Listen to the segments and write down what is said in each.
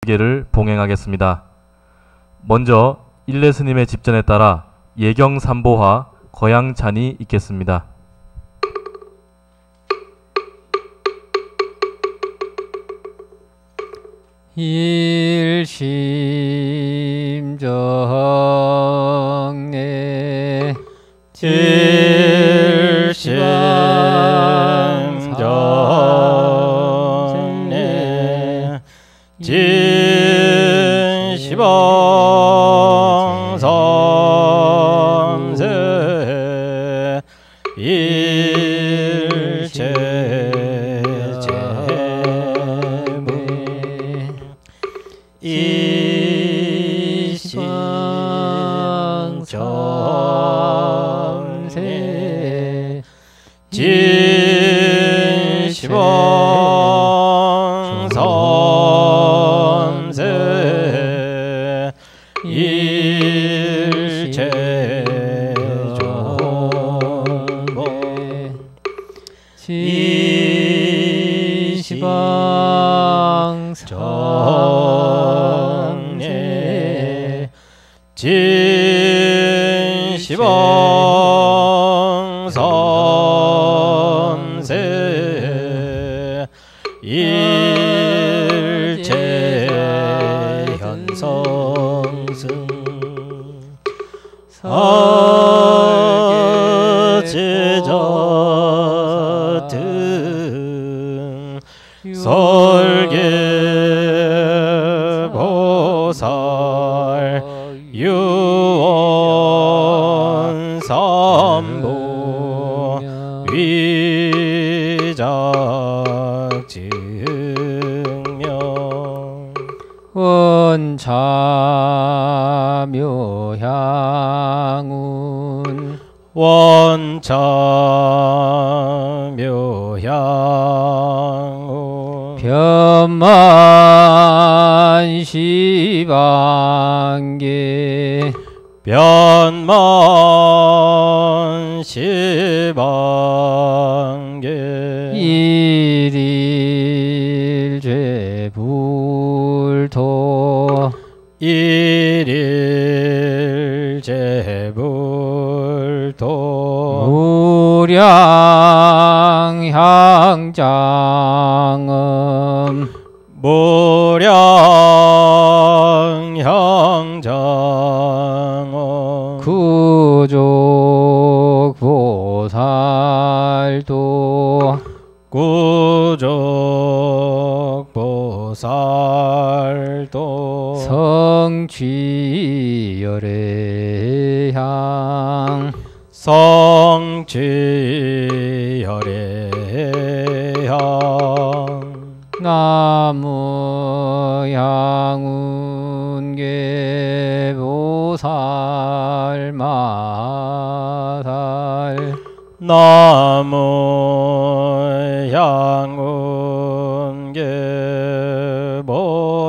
를 봉행하겠습니다. 먼저 일례 스님의 집전에 따라 예경삼보화 거양찬이 있겠습니다. 일심정례 일심정례 진시방삼세 일심정세 진시방삼세 일체조모 진시방정례 진시방삼세 일체현성승 사제자등 설계보살 유원삼보 위작증명 원차묘향운 원차묘향운 변만시방계 변만시방계 일일제불토 일일제불토 무량향장음 무량향장음 구족보살도 구족보살도 성취열애향 성취열애향 나무향운계보살 마살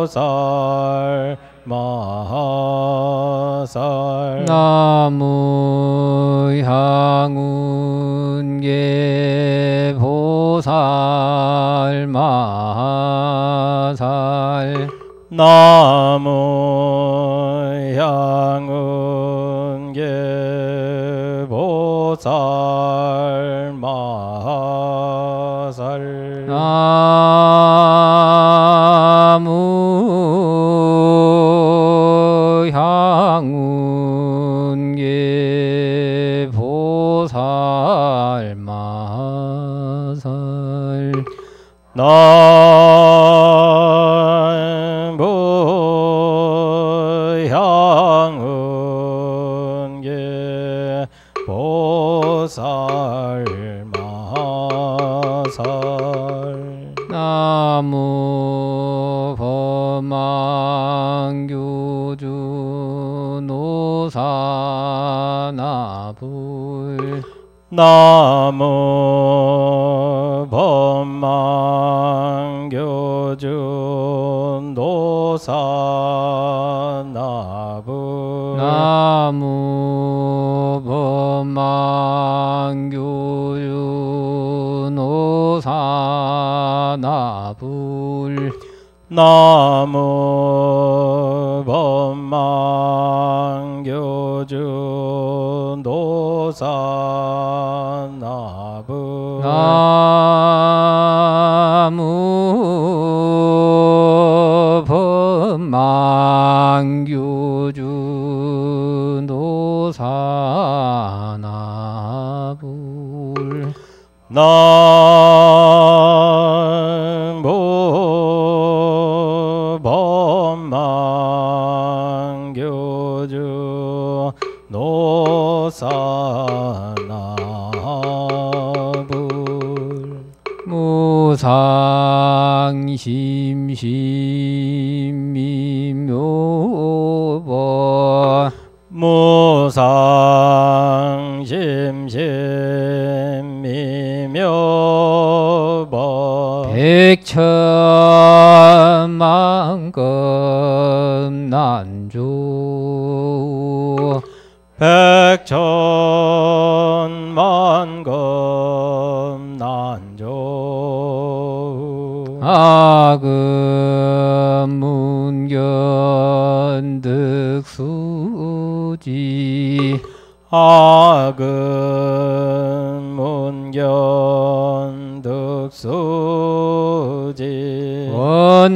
나무향운계보살 마살 나무향운계보살 마살 나무향운계보살 마살 나무향운계보살 마살 나무향운계보살 마살 나무범망교주 노사나불 나무범망교주 노사나불 나무범망교주 노사나불 나무 법망교주 노사나불 나무 법망교주 노사나불 나무 법망교주 노사나불 무상심심미묘법 무상심심미묘법 백천만금 난조 백천만금 난조 악은 문견득수지 악은 문견득수지 원해열의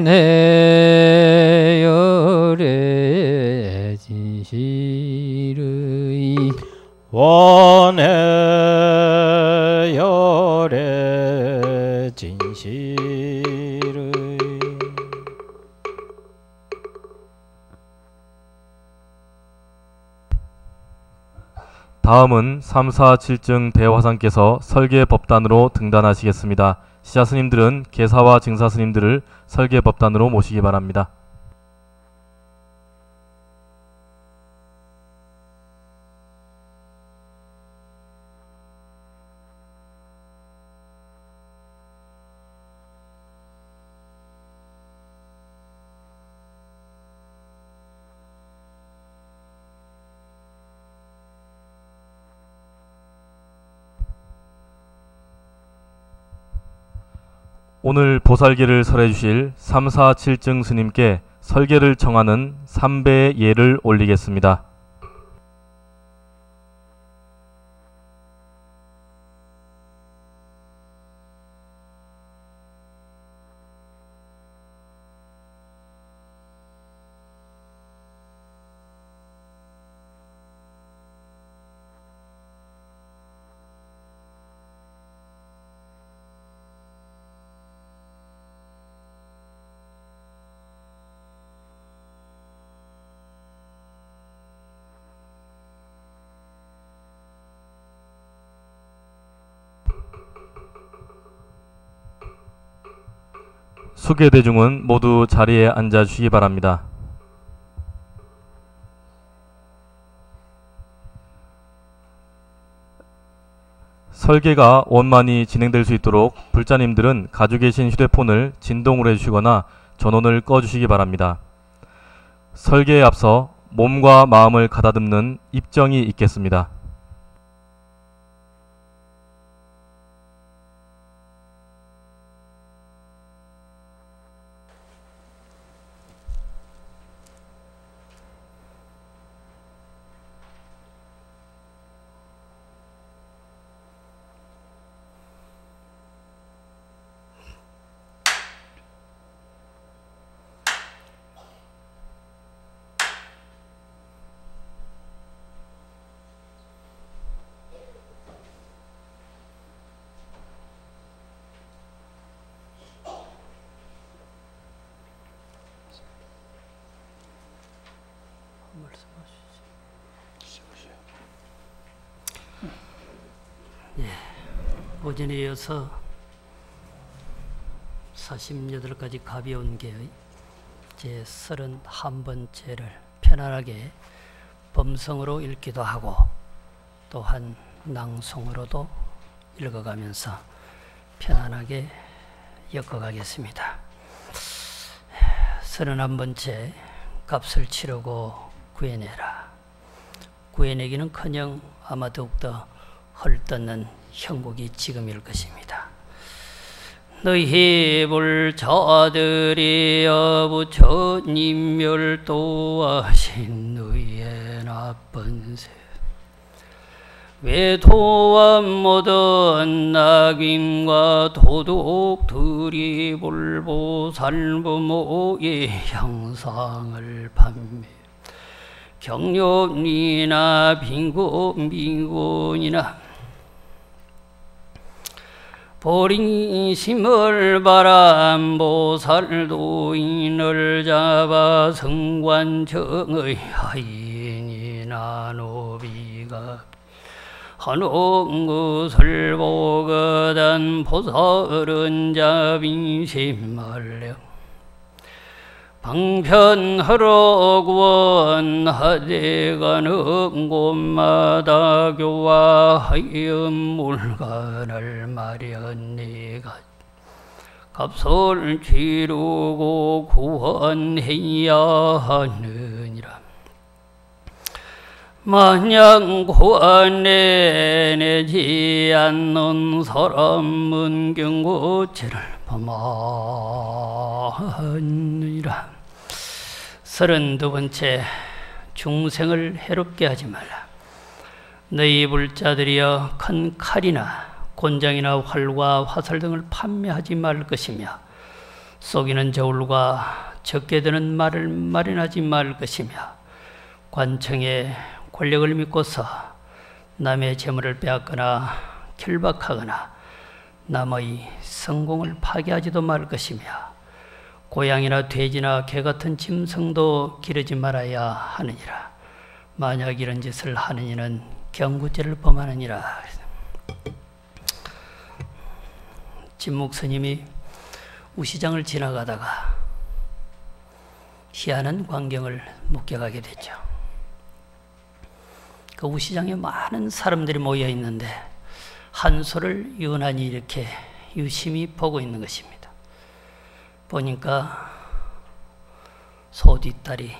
진실의 원해열의 진실의 다음은 3, 4, 7증 대화상께서 설계법단으로 등단하시겠습니다. 시자스님들은 계사와 증사스님들을 설계법단으로 모시기 바랍니다. 오늘 보살계를 설해 주실 3, 4, 7증 스님께 설계를 청하는 3배의 예를 올리겠습니다. 수계대중은 모두 자리에 앉아 주시기 바랍니다. 설계가 원만히 진행될 수 있도록 불자님들은 가지고 계신 휴대폰을 진동으로 해주시거나 전원을 꺼주시기 바랍니다. 설계에 앞서 몸과 마음을 가다듬는 입정이 있겠습니다. 오전에 이어서 48가지 가벼운 계의 제 31번째를 편안하게 범성으로 읽기도 하고 또한 낭송으로도 읽어가면서 편안하게 엮어가겠습니다. 31번째 값을 치르고 구해내라. 구해내기는커녕 아마 더욱더 헐뜯는 형국이 지금일 것입니다. 너희 불자들이여 부처님 멸도하신 너희의 나쁜 새 외도와 모든 낙임과 도둑들이 불보살부모의 형상을 판매 경륜이나 빈곤이나 보리심을 바람 보살도인을 잡아 성관정의 하인이나 노비가 하는 것을 보거든 보살은 자비심말려 방편하러 구원하되가는 곳마다 교화하여 물건을 마련해가 값을 치르고 구원해야 하느니라. 만약 구원해내지 않는 사람은 경고죄를 범하느니라. 32번째, 중생을 해롭게 하지 말라. 너희 불자들이여 큰 칼이나 곤장이나 활과 화살 등을 판매하지 말 것이며 속이는 저울과 적게 드는 말을 마련하지 말 것이며 관청의 권력을 믿고서 남의 재물을 빼앗거나 결박하거나 남의 성공을 파괴하지도 말 것이며 고양이나 돼지나 개 같은 짐승도 기르지 말아야 하느니라. 만약 이런 짓을 하는 이는 경구죄를 범하느니라. 진묵 스님이 우시장을 지나가다가 희한한 광경을 목격하게 됐죠. 그 우시장에 많은 사람들이 모여 있는데 한소를 유난히 이렇게 유심히 보고 있는 것입니다. 보니까 소 뒷다리,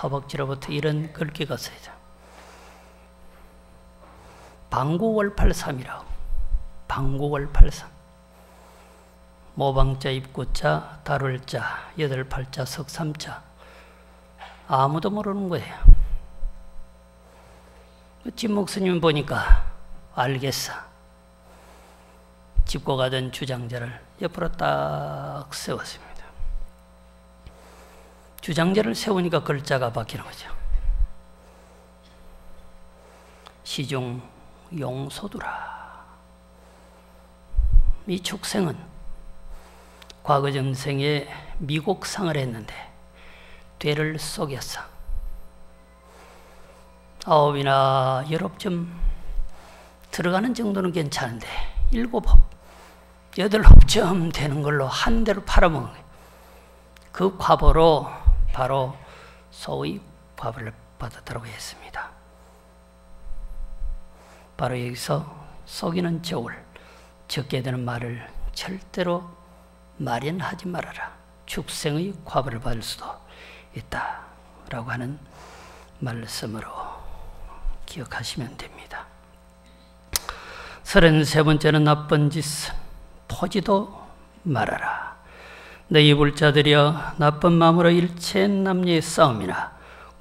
허벅지로부터 이런 글귀가 써있죠. 방구월팔삼이라고. 방구월팔삼. 모방자, 입구자, 다룰자, 8팔자, 석삼자. 아무도 모르는 거예요. 진묵 스님 보니까 알겠어. 짚고 가던 주장자를 옆으로 딱 세웠습니다. 주장자를 세우니까 글자가 바뀌는 거죠. 시중 용소두라. 이 축생은 과거 전생에 미곡상을 했는데 되를 속였어. 9이나 10점 들어가는 정도는 괜찮은데 7홉, 8홉점 되는 걸로 한 대로 팔아먹은 거예요. 그 과보로 바로 소의 과보를 받았다고 했습니다. 바로 여기서 속이는 저울, 적게 되는 말을 절대로 마련하지 말아라. 축생의 과보를 받을 수도 있다라고 하는 말씀으로 기억하시면 됩니다. 33번째는 나쁜 짓은 포지도 말아라. 너희 불자들이여 나쁜 마음으로 일체 남녀의 싸움이나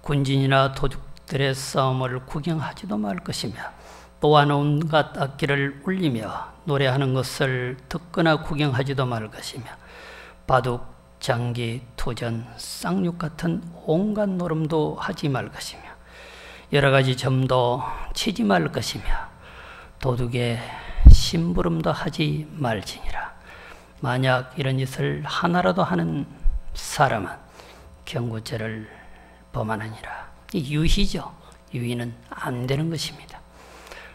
군진이나 도둑들의 싸움을 구경하지도 말 것이며 또한 온갖 악기를 울리며 노래하는 것을 듣거나 구경하지도 말 것이며 바둑, 장기, 투전, 쌍육 같은 온갖 노름도 하지 말 것이며 여러 가지 점도 치지 말 것이며 도둑의 심부름도 하지 말지니라. 만약 이런 짓을 하나라도 하는 사람은 경고죄를 범하느니라. 이 유희죠. 유희는 안 되는 것입니다.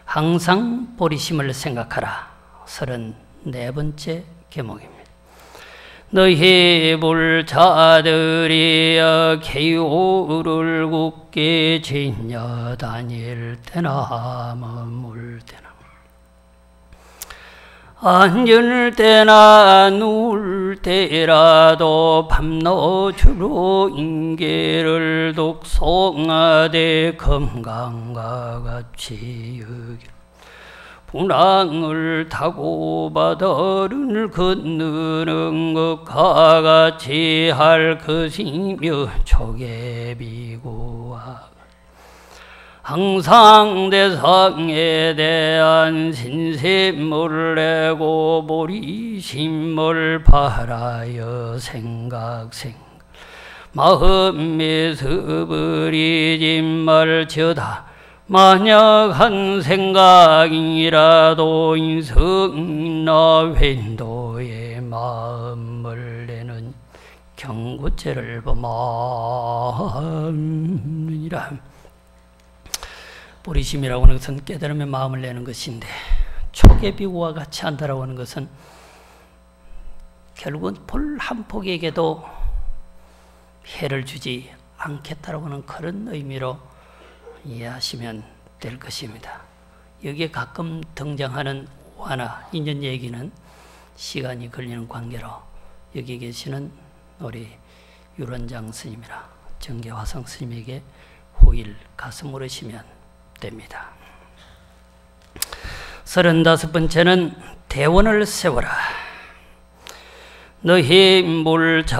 항상 보리심을 생각하라. 34번째 계몽입니다. 너희 불자들이여 개요를 굳게 지녀 다닐 때나 머물 때나 앉을 때나 누울 때라도 밤낮으로 인계를 독송하되 건강과 같이 여기라. 분황을 타고 바다를 건너는 것과 같이 할 것이며 초계비구와 항상 대상에 대한 신샘을 내고 보리심을 바라여 생각 마음에서 버리지 말지어다. 만약 한 생각이라도 인성이나 횡도의 마음을 내는 경고죄를 범하느니라. 보리심이라고 하는 것은 깨달음의 마음을 내는 것인데, 초계비구와 같이 한다라고 하는 것은 결국은 볼 한 폭에게도 해를 주지 않겠다라고 하는 그런 의미로 이해하시면 될 것입니다. 여기에 가끔 등장하는 완화, 인연 얘기는 시간이 걸리는 관계로 여기 계시는 우리 유런장 스님이나 정계화성 스님에게 후일 가서 물으시면 됩니다. 35번째는 대원을 세워라. 너희 물자들이여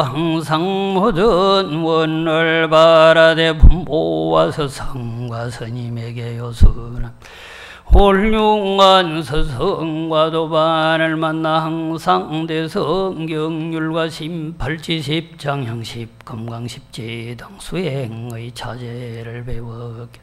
항상 모든 원을 바라되 분보와 스승과 스님에게 요수는 홀륭한 스승과 도반을 만나 항상 대성경률과 심팔지십 장형십 금강십지 등 수행의 자제를 배웠게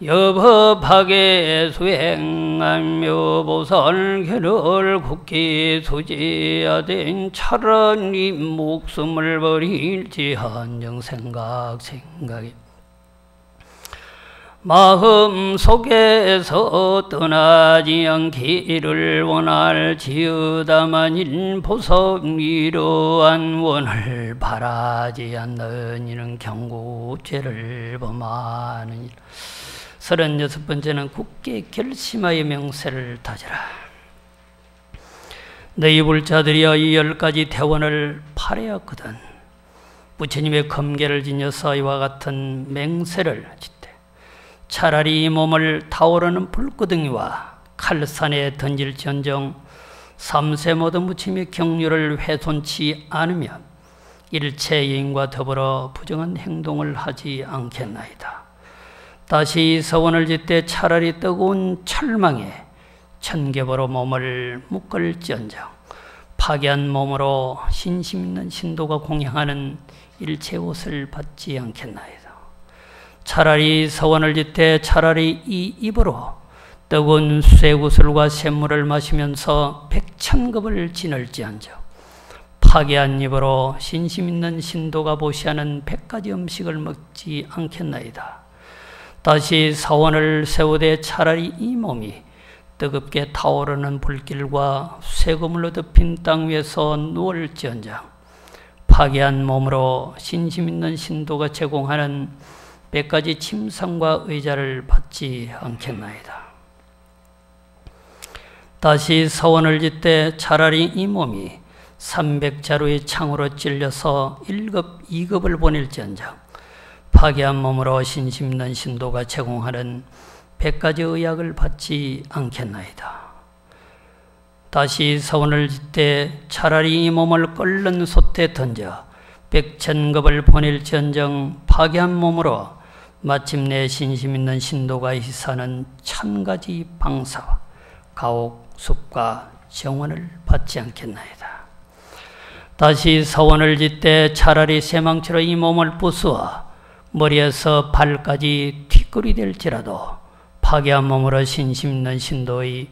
여법하게 수행하며 보살계를 굳게 소지하된 차라리 목숨을 버릴지 한정 생각에 마음 속에서 떠나지 않기를 원할지어다. 만일 보석 이러한 원을 바라지 않는 이는 경고죄를 범하느니라. 36번째는 굳게 결심하여 명세를 다져라. 너희 불자들이여 이 10가지 대원을 발해왔거든. 부처님의 검계를 지녀서 이와 같은 맹세를 짓되 차라리 이 몸을 타오르는 불구덩이와 칼산에 던질지언정 삼세 모든 부처님의 경륜을 훼손치 않으면 일체 여인과 더불어 부정한 행동을 하지 않겠나이다. 다시 서원을 짓되 차라리 뜨거운 철망에 천개보로 몸을 묶을지언정 파괴한 몸으로 신심 있는 신도가 공양하는 일체 옷을 받지 않겠나이다. 차라리 서원을 짓되 차라리 이 입으로 뜨거운 쇠구슬과 샘물을 마시면서 백천급을 지낼지언정 파괴한 입으로 신심 있는 신도가 보시하는 100가지 음식을 먹지 않겠나이다. 다시 사원을 세우되 차라리 이 몸이 뜨겁게 타오르는 불길과 쇠고물로 덮인 땅 위에서 누울지언정 파괴한 몸으로 신심 있는 신도가 제공하는 100가지 침상과 의자를 받지 않겠나이다. 다시 서원을 짓되 차라리 이 몸이 300자루의 창으로 찔려서 1급, 2급을 보낼지언정 파괴한 몸으로 신심 있는 신도가 제공하는 100가지 의약을 받지 않겠나이다. 다시 서원을 짓되 차라리 이 몸을 끓는 솥에 던져 100천급을 보낼지언정 파괴한 몸으로 마침내 신심 있는 신도가 희사하는 1000가지 방사와 가옥, 숲과 정원을 받지 않겠나이다. 다시 서원을 짓되 차라리 쇠망치로 이 몸을 부수어 머리에서 발까지 뒷골이 될지라도 파괴한 몸으로 신심 있는 신도의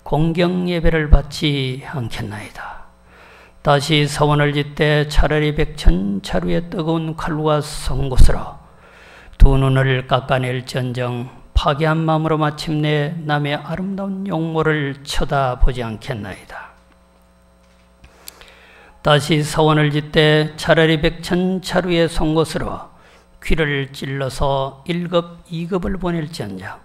공경 예배를 받지 않겠나이다. 다시 서원을 짓되 차라리 100천차루의 뜨거운 칼과 송곳으로 두 눈을 깎아낼지언정 파괴한 마음으로 마침내 남의 아름다운 용모를 쳐다보지 않겠나이다. 다시 서원을 짓되 차라리 100천차루의 송곳으로 귀를 찔러서 1급, 2급을 보낼지언정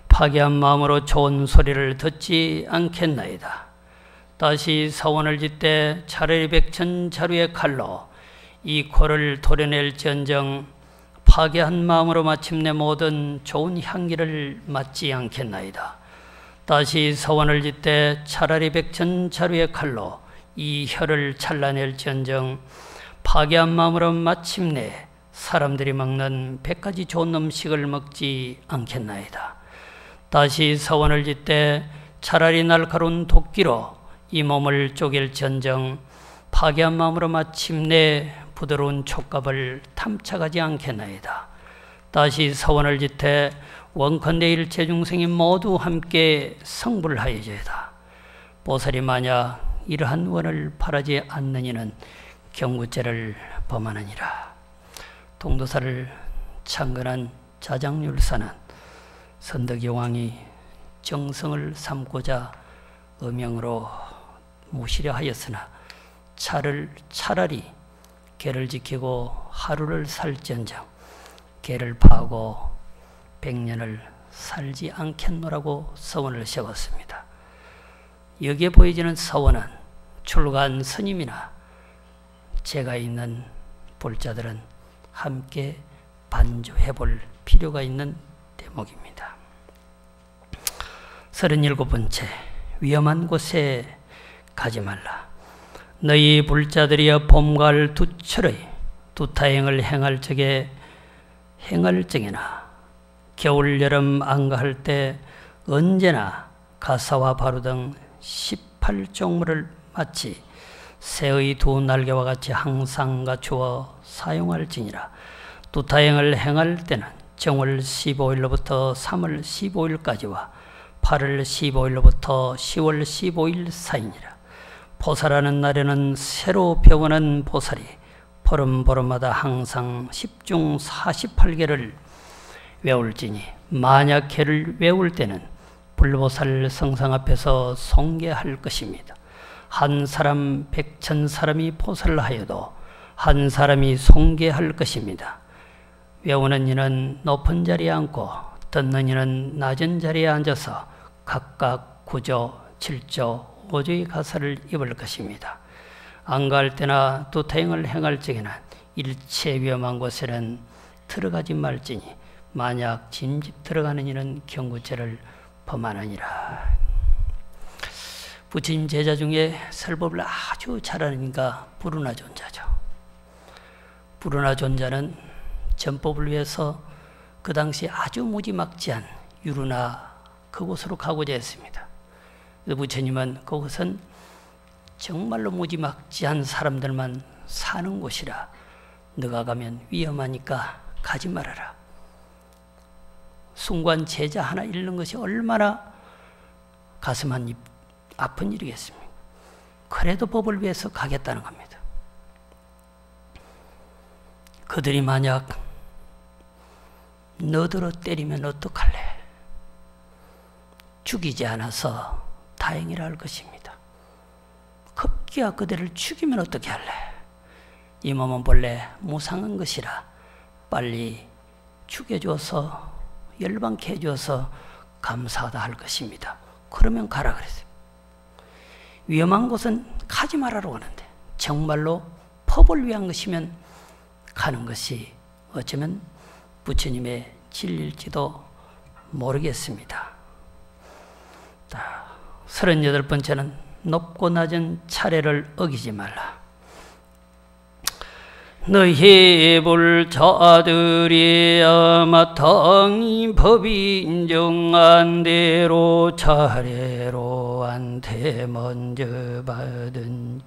파괴한 마음으로 좋은 소리를 듣지 않겠나이다. 다시 서원을 짓되 차라리 100천차루의 칼로 이 코를 도려낼지언정 파괴한 마음으로 마침내 모든 좋은 향기를 맡지 않겠나이다. 다시 서원을 짓되 차라리 백천자루의 칼로 이 혀를 잘라낼지언정 파괴한 마음으로 마침내 사람들이 먹는 100가지 좋은 음식을 먹지 않겠나이다. 다시 서원을 짓되 차라리 날카로운 도끼로 이 몸을 쪼갤지언정 파괴한 마음으로 마침내 부드러운 촉감을 탐착하지 않겠나이다. 다시 서원을 짓되 원컨대 일체 중생이 모두 함께 성불하여져이다. 보살이 만약 이러한 원을 바라지 않는 이는 경구죄를 범하느니라. 동도사를 창건한 자장률사는 선덕이 왕이 정성을 삼고자 음영으로 모시려 하였으나 차라리 계를 지키고 하루를 살지언정 계를 파하고 100년을 살지 않겠노라고 서원을 세웠습니다. 여기에 보여지는 서원은 출가한 스님이나 제가 있는 불자들은 함께 반주해 볼 필요가 있는 대목입니다. 37번째, 위험한 곳에 가지 말라. 너희 불자들이여 봄가을 두철의 두타행을 행할 적에 행할 적에나 겨울 여름 안가할 때 언제나 가사와 바루 등 18종물을 마치 새의 두 날개와 같이 항상 갖추어 사용할지니라. 두타행을 행할 때는 정월 15일로부터 3월 15일까지와 8월 15일로부터 10월 15일 사이니라. 보살하는 날에는 새로 배우는 보살이 보름보름마다 항상 10중 48개를 외울지니 만약 개를 외울 때는 불보살 성상 앞에서 송개할 것입니다. 한 사람 100,000사람이 보살을 하여도 한 사람이 송개할 것입니다. 외우는 이는 높은 자리에 앉고 듣는 이는 낮은 자리에 앉아서 각각 9조, 7조, 5조의 가사를 입을 것입니다. 안가할 때나 두타행을 행할 적에는 일체 위험한 곳에는 들어가지 말지니 만약 진집 들어가는 이는 경구죄를 범하느니라. 부처님 제자 중에 설법을 아주 잘하는 이가 부르나 존자죠. 부르나 존자는 전법을 위해서 그 당시 아주 무지막지한 유루나 그곳으로 가고자 했습니다. 부처님은 그곳은 정말로 무지막지한 사람들만 사는 곳이라 너가 가면 위험하니까 가지 말아라. 순관 제자 하나 잃는 것이 얼마나 가슴 한 입 아픈 일이겠습니까? 그래도 법을 위해서 가겠다는 겁니다. 그들이 만약 너더러 때리면 어떡할래? 죽이지 않아서 다행이라 할 것입니다. 급기야 그들을 죽이면 어떻게 할래? 이 몸은 본래 무상한 것이라 빨리 죽여줘서 열반케 해줘서 감사하다 할 것입니다. 그러면 가라 그랬어요. 위험한 곳은 가지 말라고 하는데 정말로 법을 위한 것이면 가는 것이 어쩌면 부처님의 진리일지도 모르겠습니다. 38번째는 높고 낮은 차례를 어기지 말라. 너희 불자들이 마땅히 법이 인정한 대로 차례로 한테 먼저 받은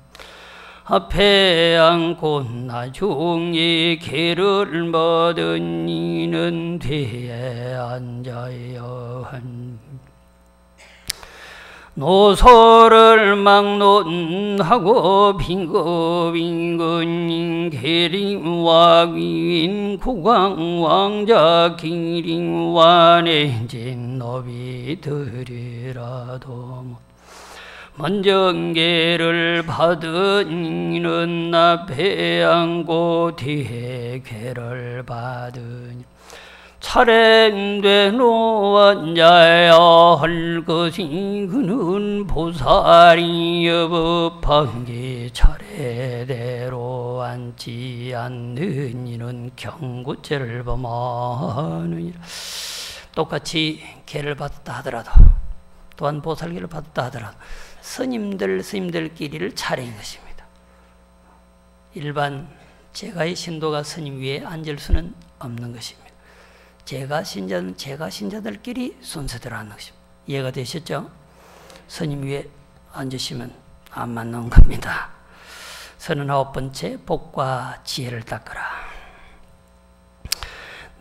앞에 앉고 나중에 계를 받은 이는 뒤에 앉아야 한 노소를 막론하고 빈거빈건 계림왕인 국왕왕자 기림완해진 노비들이라도 먼정계를 받은 이는 앞에 앉고 뒤에 계를 받으니 차례된 노원자야 할 것이 그는 보살이 여법한 게 차례대로 앉지 않는 이는 경구죄를 범하느니라. 똑같이 계를 받았다 하더라도 또한 보살계를 받았다 하더라도 스님들끼리를 차례인 것입니다. 일반 제가의 신도가 스님 위에 앉을 수는 없는 것입니다. 제가 신자들끼리 순서대로 하는 것입니다. 이해가 되셨죠? 스님 위에 앉으시면 안 맞는 겁니다. 39번째 복과 지혜를 닦으라.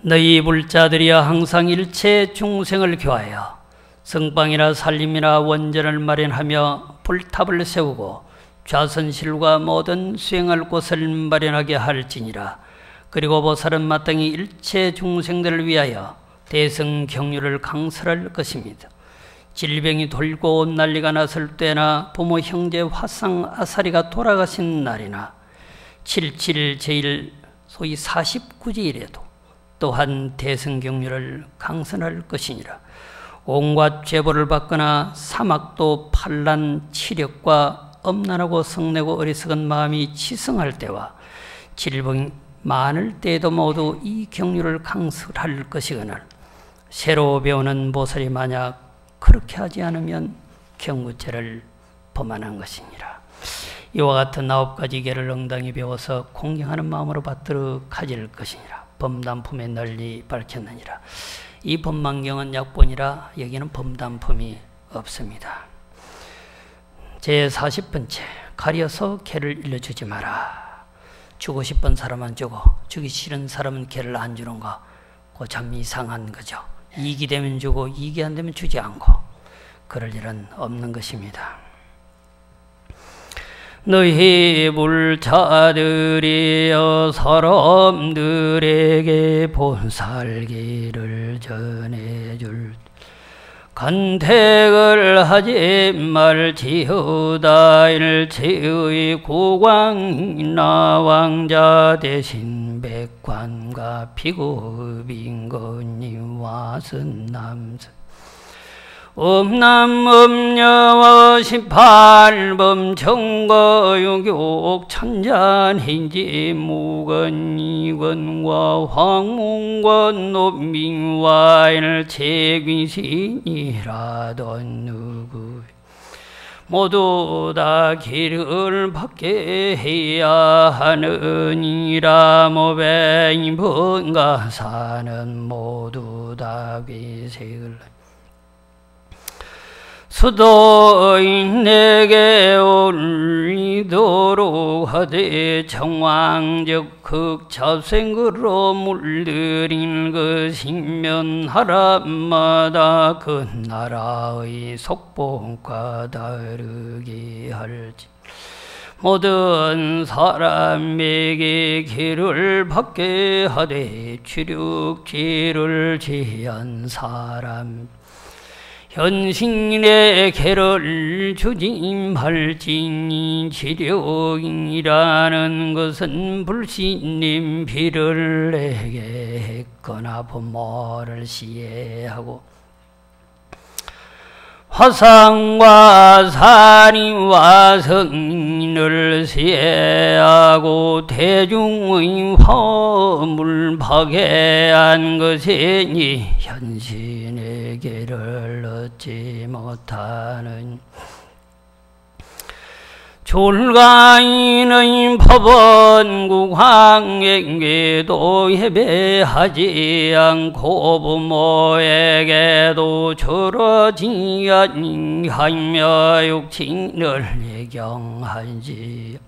너희 불자들이여 항상 일체 중생을 교하여 성방이나 살림이나 원전을 마련하며 불탑을 세우고 좌선실과 모든 수행할 곳을 마련하게 할지니라. 그리고 보살은 마땅히 일체 중생들을 위하여 대승 경륜을 강설할 것입니다. 질병이 돌고 난리가 났을 때나 부모 형제 화상 아사리가 돌아가신 날이나 77 제일 소위 49제일에도 또한 대승 경륜을 강선할 것이니라. 온갖 죄보를 받거나 사막도 판란 치력과 엄난하고 성내고 어리석은 마음이 치성할 때와 질병이 많을 때에도 모두 이 경륜을 강설할 것이거늘 새로 배우는 보살이 만약 그렇게 하지 않으면 경구죄를 범하는 것이니라. 이와 같은 9가지 계를 응당히 배워서 공경하는 마음으로 받들어 가질 것이니라. 범단품에 널리 밝혔느니라. 이 법만경은 약본이라 여기는 범단품이 없습니다. 제40번째 가려서 계를 일러주지 마라. 주고 싶은 사람은 주고 주기 싫은 사람은 계를 안 주는 거 그거 참 이상한 거죠. 이익이 되면 주고 이익이 안 되면 주지 않고 그럴 일은 없는 것입니다. 너희 불자들이여 사람들에게 본살기를 전해줄 간택을 하지 말지어다. 일체의 국왕이나 왕자 대신 백관과 피고빈건이 와선 남선 엄남엄녀와 18범 청거유교 천잔행지 무건이건과 황문건 노민와 일체귀신이라던 누구 모두 다 길을 받게 해야 하느니라. 모뱅이 번가사는 모두 다 괴색을 수도인에게 올리도록 하되 정왕적 극자생으로 물들인 것이면 나라마다 그 나라의 속복과 다르게 할지 모든 사람에게 길을 받게 하되 출육지를 지한 사람 현신의 계를 주지 말지니 지력이라는 것은 불신님 비를 내게 했거나 부모를 시해하고 화상과 산이와 성인을 시해하고 대중의 화음을 파괴한 것이니 현신의 길을 얻지 못하는 졸가인의 법원국 황행계도 예배하지 않고 부모에게도 절하지 아니하며 육친을 예경하지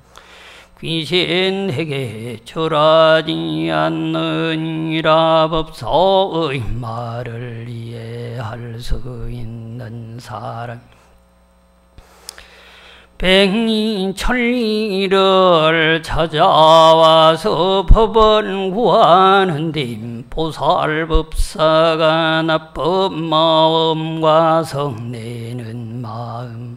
귀신에게 절하지 않느니라. 법서의 말을 이해할 수 있는 사람 백리천리를 찾아와서 법을 구하는데 보살법사가 나쁜 마음과 성내는 마음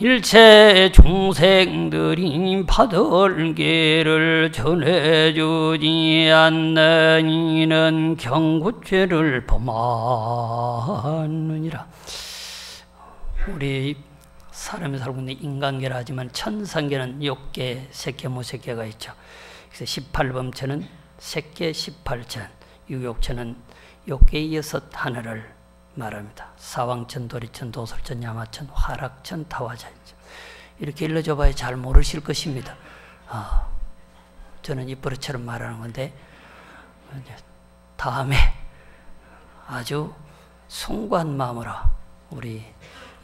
일체 중생들이 받을 길을 전해주지 않는 이는 경구죄를 범하느니라. 우리 사람이 살고 있는 인간계라 하지만 천상계는 6개, 세계, 무색계가 있죠. 그래서 18범체는 색계 18천, 유욕천은 6개 6 하늘을 말합니다. 사왕천, 도리천, 도솔천, 야마천, 화락천, 타화천. 이렇게 일러줘 봐야 잘 모르실 것입니다. 저는 입버릇처럼 말하는 건데 다음에 아주 숭고한 마음으로 우리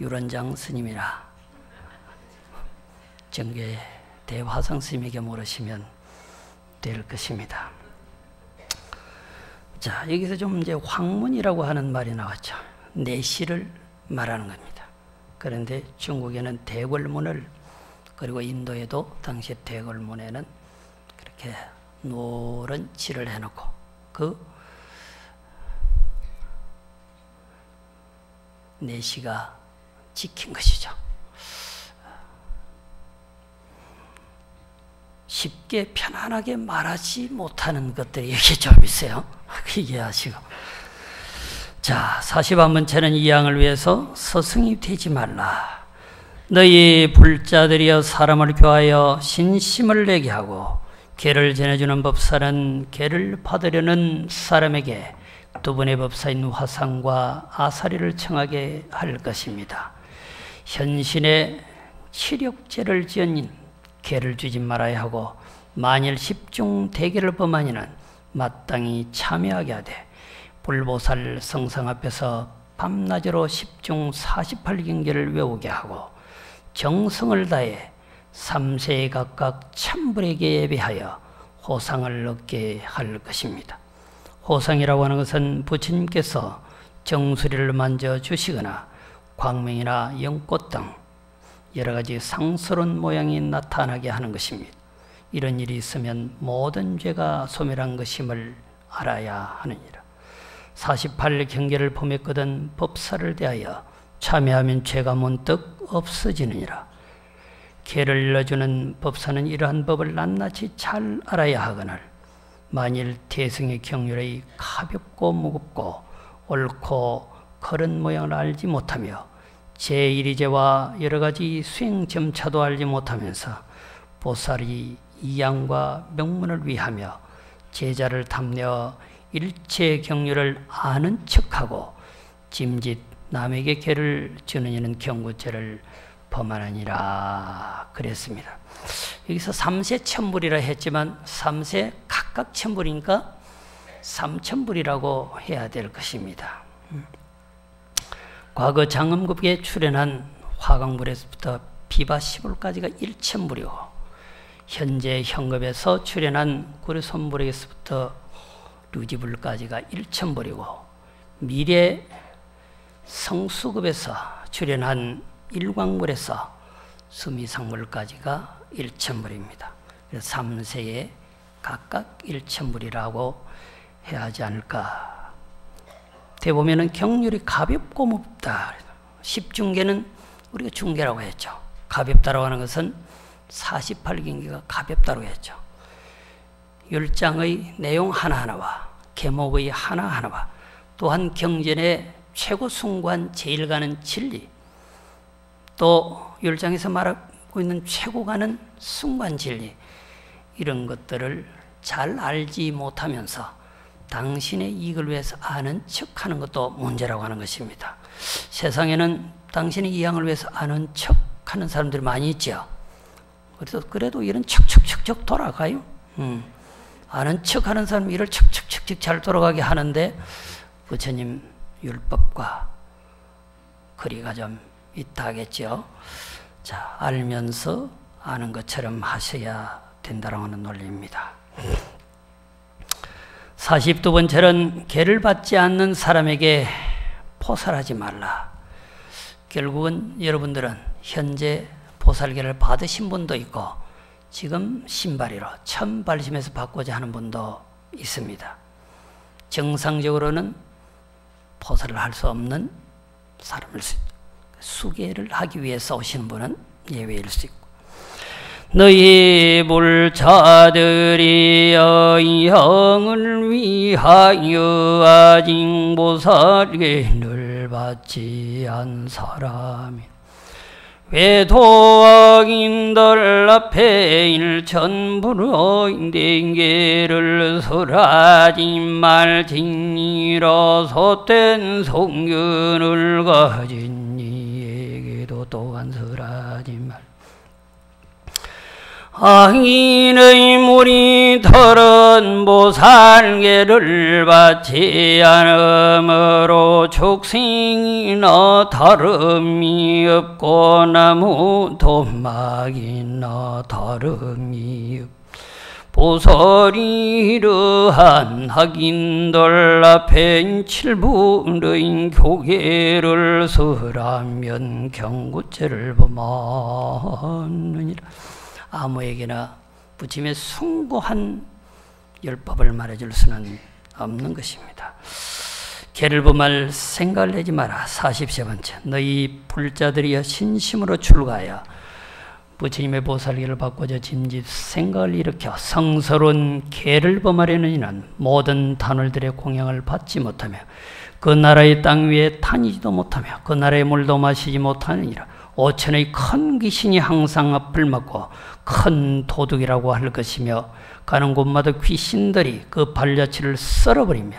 유런장 스님이나 정계 대화상 스님에게 물으시면 될 것입니다. 자, 여기서 좀 이제 황문이라고 하는 말이 나왔죠. 내시를 말하는 겁니다. 그런데 중국에는 대궐문을, 그리고 인도에도 당시 대궐문에는 그렇게 노란 칠을 해놓고 그 내시가 지킨 것이죠. 쉽게 편안하게 말하지 못하는 것들이 여기 좀 있어요. 이해하시고. 자, 41번째는 이 양을 위해서 스승이 되지 말라. 너희 불자들이여 사람을 교하여 신심을 내게 하고 계를 전해주는 법사는 계를 받으려는 사람에게 두 번의 법사인 화상과 아사리를 청하게 할 것입니다. 현신에 치력죄를 지은 계를 주지 말아야 하고 만일 십중 대계를 범하니는 마땅히 참여하게 하되 불보살 성상 앞에서 밤낮으로 10중 48경계를 외우게 하고 정성을 다해 3세에 각각 천불에게 예배하여 호상을 얻게 할 것입니다. 호상이라고 하는 것은 부처님께서 정수리를 만져주시거나 광명이나 연꽃 등 여러 가지 상스러운 모양이 나타나게 하는 것입니다. 이런 일이 있으면 모든 죄가 소멸한 것임을 알아야 하느니라. 48경계를 범했거든 법사를 대하여 참여하면 죄가 문득 없어지느니라. 계를 일러주는 법사는 이러한 법을 낱낱이 잘 알아야 하거늘 만일 태승의 경륜의 가볍고 무겁고 옳고 그런 모양을 알지 못하며 제1위제와 여러 가지 수행 점차도 알지 못하면서 보살이 이양과 명문을 위하며 제자를 탐내어 일체 경륜을 아는 척하고 짐짓 남에게 계를 주는 이는 경구죄를 범하느니라 그랬습니다. 여기서 3세 천불이라 했지만 3세 각각 천불이니까 3천불이라고 해야 될 것입니다. 과거 장엄급에 출연한 화강불에서부터 비바 10불까지가 1천불이고 현재 현급에서 출연한 구려손불에서부터 류지불까지가 1천불이고 미래 성수급에서 출연한 일광물에서 수미상물까지가 1천불입니다. 그래서 3세에 각각 1천불이라고 해야 하지 않을까. 대보면은 경률이 가볍고 무겁다. 10중계는 우리가 중계라고 했죠. 가볍다라고 하는 것은 48경계가 가볍다고 했죠. 10장의 내용 하나하나와 계목의 하나하나와 또한 경전의 최고 숭고한 제일 가는 진리, 또 10장에서 말하고 있는 최고 가는 숭고한 진리, 이런 것들을 잘 알지 못하면서 당신의 이익을 위해서 아는 척하는 것도 문제라고 하는 것입니다. 세상에는 당신의 이양을 위해서 아는 척하는 사람들이 많이 있죠. 그래도 이런 척척척척 돌아가요. 아는 척하는 사람이 이를 척척척척 잘 돌아가게 하는데 부처님 율법과 거리가 좀 있다 하겠죠. 자, 알면서 아는 것처럼 하셔야 된다고 하는 논리입니다. 42번째는 계를 받지 않는 사람에게 포살하지 말라. 결국은 여러분들은 현재 보살계를 받으신 분도 있고 지금 신발이로 천발심에서 받고자 하는 분도 있습니다. 정상적으로는 포살을 할 수 없는 사람일 수 있죠. 수계를 하기 위해서 오신 분은 예외일 수 있고, 너희 불자들이 영을 위하여 아직 보살계를 받지 않은 사람이 왜 도악인들 앞에 일천부로 인대계를 설하지 말지니라. 솥된 성견을 가진 이에게도 또한 설하지 말. 악인의 물이 털은 보살계를 받지 않으므로 축생이나 다름이 없고 나무 도막이나 다름이 없고 보살이 이러한 악인들 앞에 칠부의 교계를 설하면 경구죄를 범하느니라. 아무에게나 부처님의 숭고한 율법을 말해줄 수는 없는 것입니다. 개를 범할 생각을 내지 마라. 43번째, 너희 불자들이여 신심으로 출가하여 부처님의 보살계를 바꾸자 짐짓 생각을 일으켜 성스러운 개를 범하려는 이는 모든 단월들의 공양을 받지 못하며 그 나라의 땅 위에 다니지도 못하며 그 나라의 물도 마시지 못하느니라. 5천의 큰 귀신이 항상 앞을 막고 큰 도둑이라고 할 것이며 가는 곳마다 귀신들이 그 발자취를 썰어버리며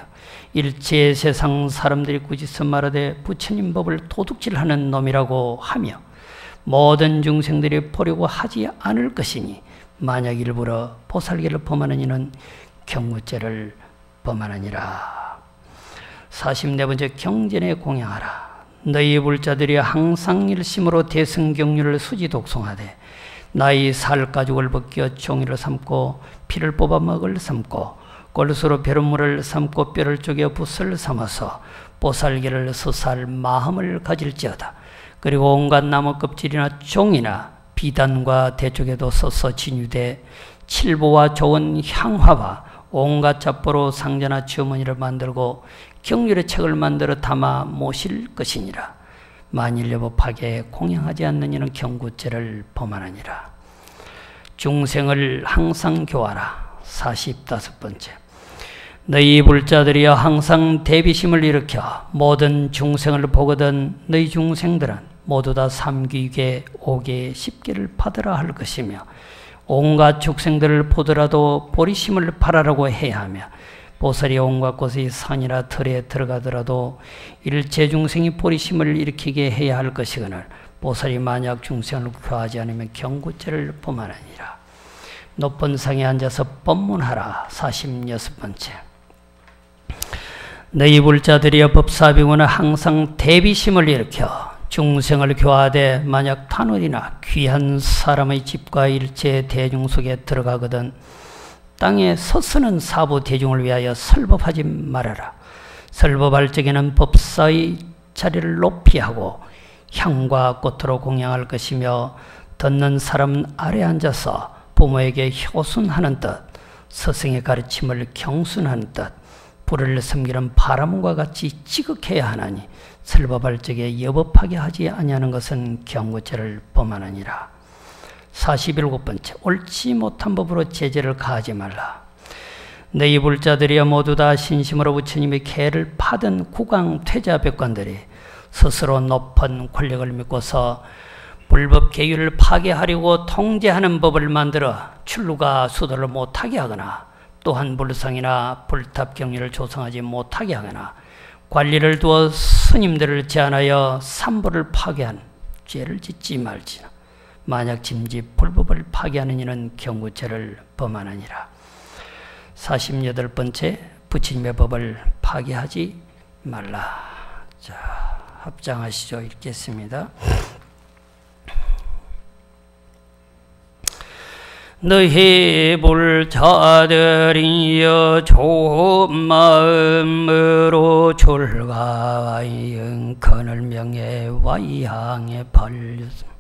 일체 세상 사람들이 꾸짖어 말하되 부처님 법을 도둑질하는 놈이라고 하며 모든 중생들이 보려고 하지 않을 것이니 만약 일부러 보살계를 범하는 이는 경무죄를 범하느니라. 44번째, 경전에 공양하라. 너희 불자들이 항상 일심으로 대승경률을 수지 독송하되 나의 살 가죽을 벗겨 종이를 삼고 피를 뽑아 먹을 삼고 골수로 벼룩물을 삼고 뼈를 쪼개 붓을 삼아서 보살계를 서살 마음을 가질지어다. 그리고 온갖 나무 껍질이나 종이나 비단과 대쪽에도 써서 진유되 칠보와 좋은 향화와 온갖 잡보로 상자나 주머니를 만들고 경률의 책을 만들어 담아 모실 것이니라. 만일 여법하게 공양하지 않는 이는 경구죄를 범하느니라. 중생을 항상 교하라. 45번째, 너희 불자들이여 항상 대비심을 일으켜 모든 중생을 보거든 너희 중생들은 모두 다 3귀계, 5계, 10계를 받으라 할 것이며 온갖 축생들을 보더라도 보리심을 바라라고 해야 하며 보살이 온갖 곳의 산이나 들에 들어가더라도 일체 중생이 보리심을 일으키게 해야 할 것이거늘 보살이 만약 중생을 교하지 않으면 경구죄를 범하느니라. 높은 상에 앉아서 법문하라. 46번째, 너희 불자들이여 법사비고는 항상 대비심을 일으켜 중생을 교하되 만약 탄원이나 귀한 사람의 집과 일체 대중 속에 들어가거든 땅에 서서는 사부 대중을 위하여 설법하지 말아라. 설법할 적에는 법사의 자리를 높이 하고 향과 꽃으로 공양할 것이며 듣는 사람은 아래 앉아서 부모에게 효순하는 뜻, 스승의 가르침을 경순하는 뜻, 불을 섬기는 바람과 같이 지극해야 하나니 설법할 적에 여법하게 하지 아니하는 것은 경구죄를 범하느니라. 47번째, 옳지 못한 법으로 제재를 가하지 말라. 너희 불자들이여 모두 다 신심으로 부처님의 계를 파던 구강 퇴자 백관들이 스스로 높은 권력을 믿고서 불법 계율을 파괴하려고 통제하는 법을 만들어 출루가 수도를 못하게 하거나 또한 불상이나 불탑 경리를 조성하지 못하게 하거나 관리를 두어 스님들을 제한하여 삼보를 파괴한 죄를 짓지 말지나 만약 짐짓 불법을 파괴하는 이는 경구죄를 범하느니라. 48번째, 부처님의 법을 파괴하지 말라. 자, 합장하시죠. 읽겠습니다. 너희 불자들이여 좋은 마음으로 출가하여 큰을 명예 와이항에 발렸음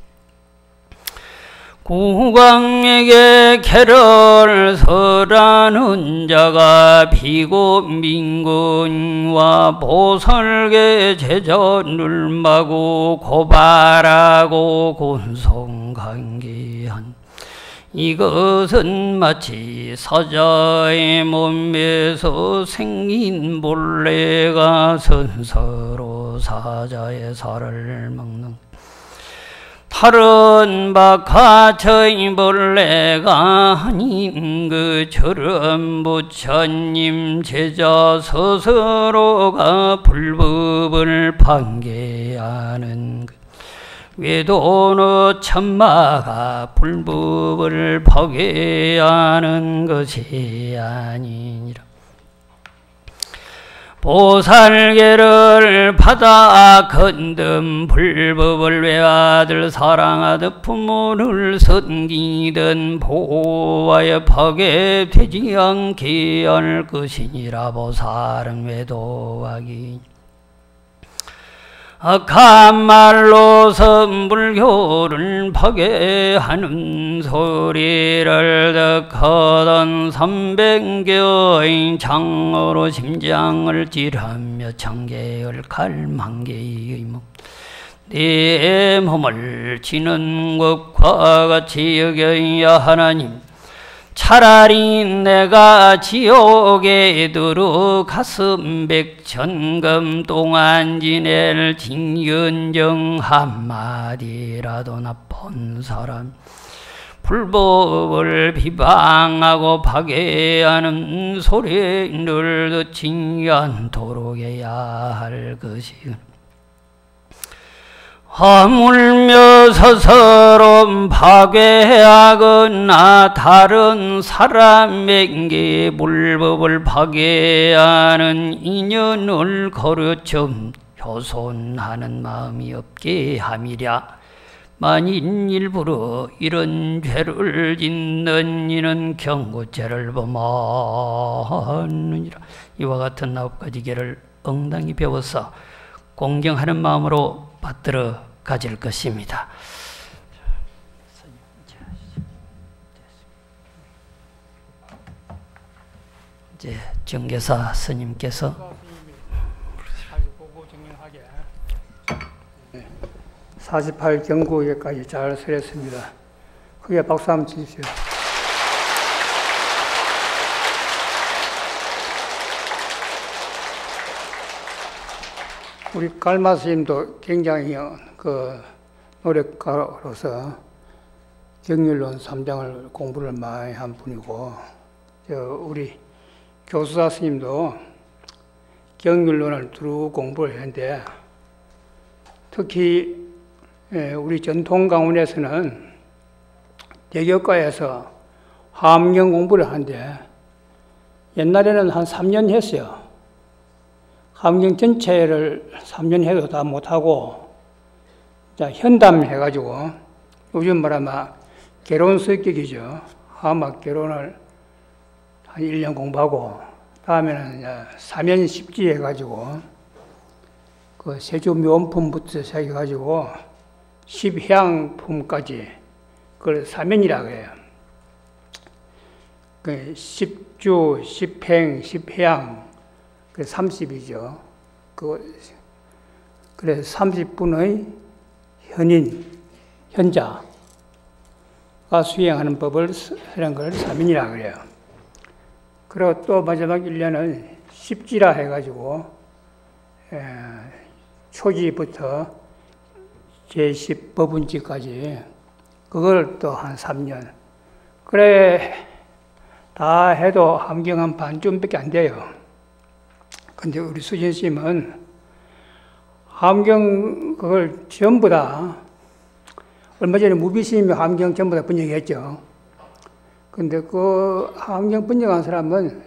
국왕에게 개를 설하는 자가 비고 민군과 보살계 제전을 마고 고발하고 군성관계한 이것은 마치 사자의 몸에서 생긴 벌레가 선서로 사자의 살을 먹는 다른 박하처의 벌레가 아닌 그처럼 부처님 제자 스스로가 불법을 판계하는 외도노 천마가 불법을 파괴하는 것이 아니니라. 보살계를 받아 건든 불법을 외아들 사랑하듯 부모를 섬기든 보호하여 파괴되지 않게 할 것이니라. 보살은 외도하기 악한 말로 선불교를 파괴하는 소리를 듣거든 300개의 장어로 심장을 찌르며 천개의 칼 만개의 몸 내 몸을 치는 것과 같이 여겨야 하나님, 차라리 내가 지옥에 들어가서 백천금 동안 지낼 징연정 한마디라도 나쁜 사람, 불법을 비방하고 파괴하는 소리를 듣지 않도록 해야 할 것이군. 하물며 스스로 파괴하거나 다른 사람에게 불법을 파괴하는 인연을 가르쳐 효손하는 마음이 없게 함이랴. 만일 일부러 이런 죄를 짓는 이는 경고죄를 범하느니라. 이와 같은 9가지 죄를 엉당히 배워서 공경하는 마음으로 받들어 가질 것입니다. 이제 정계사 스님께서 48경고에까지 잘 설했습니다. 크게 박수 한번 치십시오. 우리 갈마 스님도 굉장히 노력가로서 경률론 3장을 공부를 많이 한 분이고, 우리 교수사 스님도 경률론을 두루 공부를 했는데, 특히 우리 전통 강원에서는 대교과에서 화엄경 공부를 하는데, 옛날에는 한 3년 했어요. 화엄경 전체를 3년 해도 다 못하고, 현담해가지고, 요즘 말하면 개론 성격이죠. 화엄학 개론을 한 1년 공부하고, 다음에는 사면십지 해가지고, 그 세조묘원품부터 시작해가지고, 10향품까지, 그걸 사면이라고 해요. 그 10주, 10행, 10향, 그 30이죠. 그래서 30분의 현자가 수행하는 법을 하는 걸 사면이라고 그래요. 그리고 또 마지막 1년은 십지라 해가지고, 초지부터 제10법운지까지, 그걸 또 한 3년. 그래, 다 해도 함경 한 반쯤밖에 안 돼요. 근데 우리 수진스님은 함경 그걸 전부 다, 얼마 전에 무비스님이 함경 전부 다 번역했죠. 근데 그 함경 번역한 사람은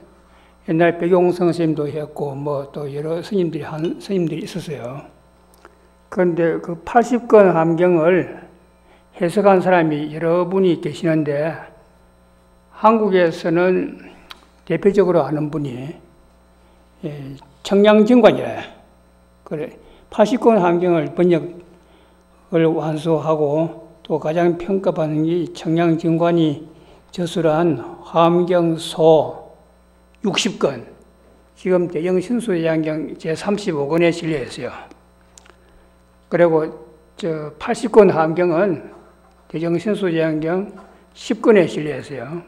옛날 백용성 스님도 했고, 뭐 또 여러 스님들이 있었어요. 그런데 그 80권 함경을 해석한 사람이 여러 분이 계시는데, 한국에서는 대표적으로 아는 분이 청량정관이래. 그래, 80권 함경을 번역을 완수하고, 또 가장 평가받는 게 청량진관이 저술한 화엄경소 60권, 지금 대정신수대장경 제35권에 실려 있어요. 그리고 80권 화엄경은 대정신수대장경 10권에 실려 있어요.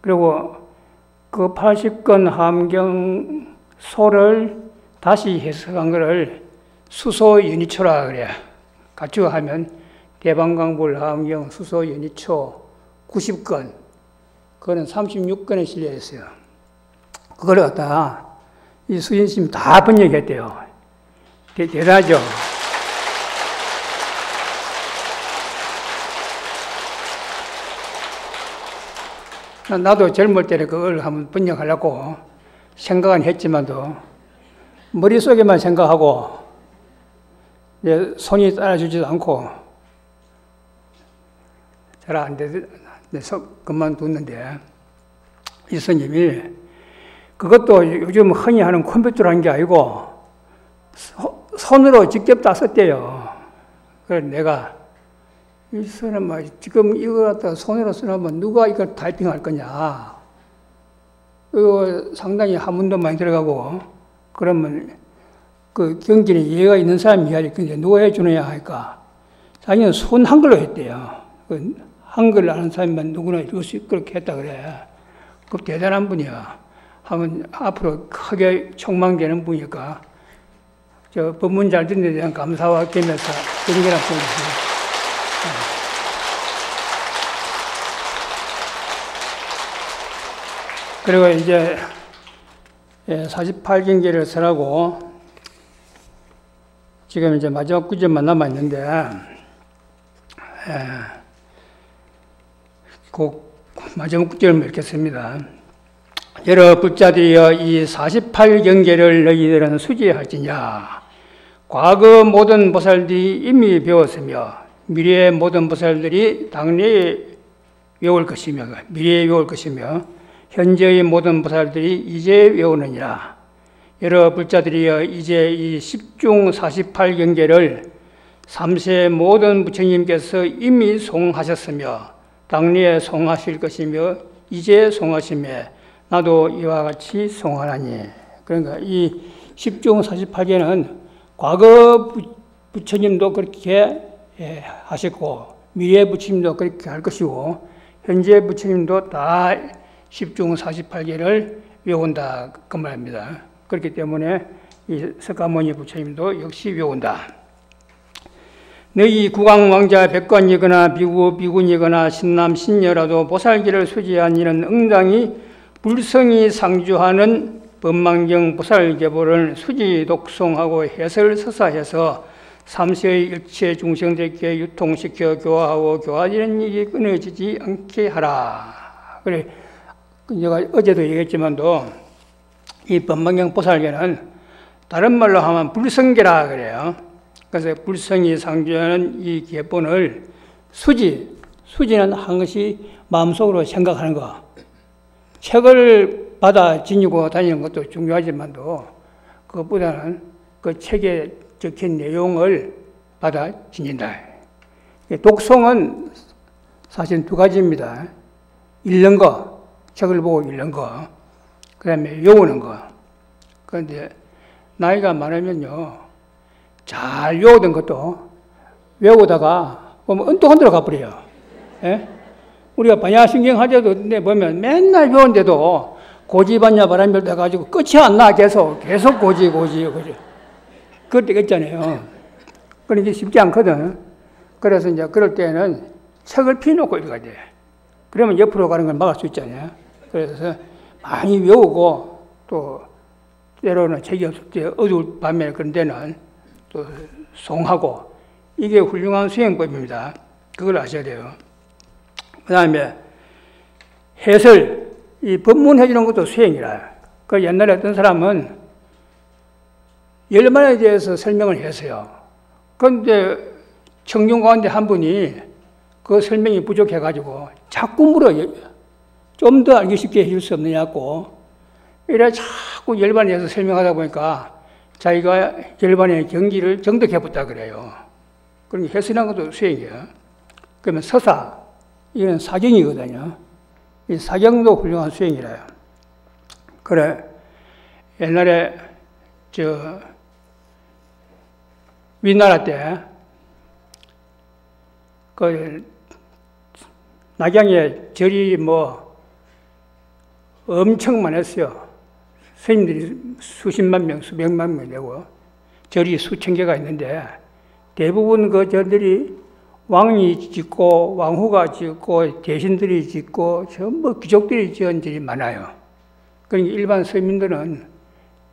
그리고 그 80권 화엄경 소를 다시 해석한 것을 수소연이초라 그래요. 갖추어 하면 대방광불 화엄경 수소연이초 90권, 그거는 36권에 실려 있어요. 그걸 갖다가 이 수진스님이 다 번역했대요. 대단하죠? 나도 젊을 때는 그걸 한번 번역하려고 생각은 했지만도 머릿속에만 생각하고 내 손이 따라주지도 않고 잘 안 돼서 그만뒀는데, 이 스님이 그것도 요즘 흔히 하는 컴퓨터라는 게 아니고 손으로 직접 다 썼대요. 그래서 내가 이 사람아, 지금 이거 갖다 손으로 쓰면 누가 이걸 타이핑할 거냐. 이거 상당히 한문도 많이 들어가고, 그러면 그 경전에 이해가 있는 사람이 해야지. 근데 누가 해주느냐 하니까 자기는 손 한글로 했대요. 한글 아는 사람만 누구나 읽을 수 그렇게 했다 그래. 그 대단한 분이야. 하면 앞으로 크게 촉망되는 분이니까 저 법문 잘 듣는 데 대한 감사와 겸해서 드리기라 생각합니다. 그리고 이제 48경계를 설하고 지금 이제 마지막 구절만 남아있는데, 그 마지막 구절을 읽겠습니다. 여러 불자들이여 이 48경계를 너희들은 수지할지냐. 과거 모든 보살들이 이미 배웠으며 미래의 모든 보살들이 당내에 외울 것이며 미래에 외울 것이며 현재의 모든 보살들이 이제 외우느니라. 여러 불자들이여 이제 이 10중 48경계를 3세 모든 부처님께서 이미 송하셨으며 당내에 송하실 것이며 이제 송하시며 나도 이와 같이 송하나니. 그러니까 이 10중 48계는 과거 부처님도 그렇게 하셨고 미래 부처님도 그렇게 할 것이고 현재 부처님도 다 10중 48계를 외운다 그 말입니다. 그렇기 때문에 이 석가모니 부처님도 역시 외운다. 너희 국왕왕자 백관이거나 비구 비군이거나 신남 신녀라도 보살기를 수지한 이는 응당히 불성이 상주하는 법망경 보살계보를 수지 독송하고 해설 서사해서 삼세의 일체 중생들께 유통시켜 교화하고 교화되는 일이 끊어지지 않게 하라. 그래, 제가 어제도 얘기했지만도 이 법망경 보살계는 다른 말로 하면 불성계라 그래요. 그래서 불성이 상주하는 이 계본을 수지는 한 것이 마음속으로 생각하는 거. 책을 받아 지니고 다니는 것도 중요하지만도 그것보다는 그 책에 적힌 내용을 받아 지닌다. 독송은 사실 두 가지입니다. 읽는 거, 책을 보고 읽는 거, 그 다음에 외우는 거. 그런데 나이가 많으면요, 잘 외우던 것도 외우다가 보면 엉뚱한 데로 가버려요. 예? 우리가 반야신경하자도 보면 맨날 외우는데도 고지반야 바람별 돼가지고 끝이 안 나. 계속 고지. 그럴 때가 있잖아요. 그러니까 쉽지 않거든. 그래서 이제 그럴 때는 책을 피놓고 읽어야 돼. 그러면 옆으로 가는 걸 막을 수 있잖아요. 그래서 많이 외우고 또 때로는 책이 없을 때 어두울 밤에 그런 데는 또 송하고 이게 훌륭한 수행법입니다. 그걸 아셔야 돼요. 그 다음에 해설, 이 법문 해주는 것도 수행이라. 그 옛날에 어떤 사람은 열반에 대해서 설명을 했어요. 그런데 청중 가운데 한 분이 그 설명이 부족해가지고 자꾸 물어요. 좀 더 알기 쉽게 해줄 수 없느냐고. 이래 자꾸 열반에 대해서 설명하다 보니까 자기가 열반의 경기를 정독해봤다 그래요. 그러니까 해설한 것도 수행이에요. 그러면 서사, 이건 사경이거든요. 이 사경도 훌륭한 수행이라요. 그래, 옛날에 위나라 때 낙양에 절이 엄청 많았어요. 스님들이 수십만 명, 수백만 명 되고 절이 수천 개가 있는데 대부분 그 절들이 왕이 짓고 왕후가 짓고 대신들이 짓고 전부 귀족들이 지은 절이 많아요. 그러니까 일반 서민들은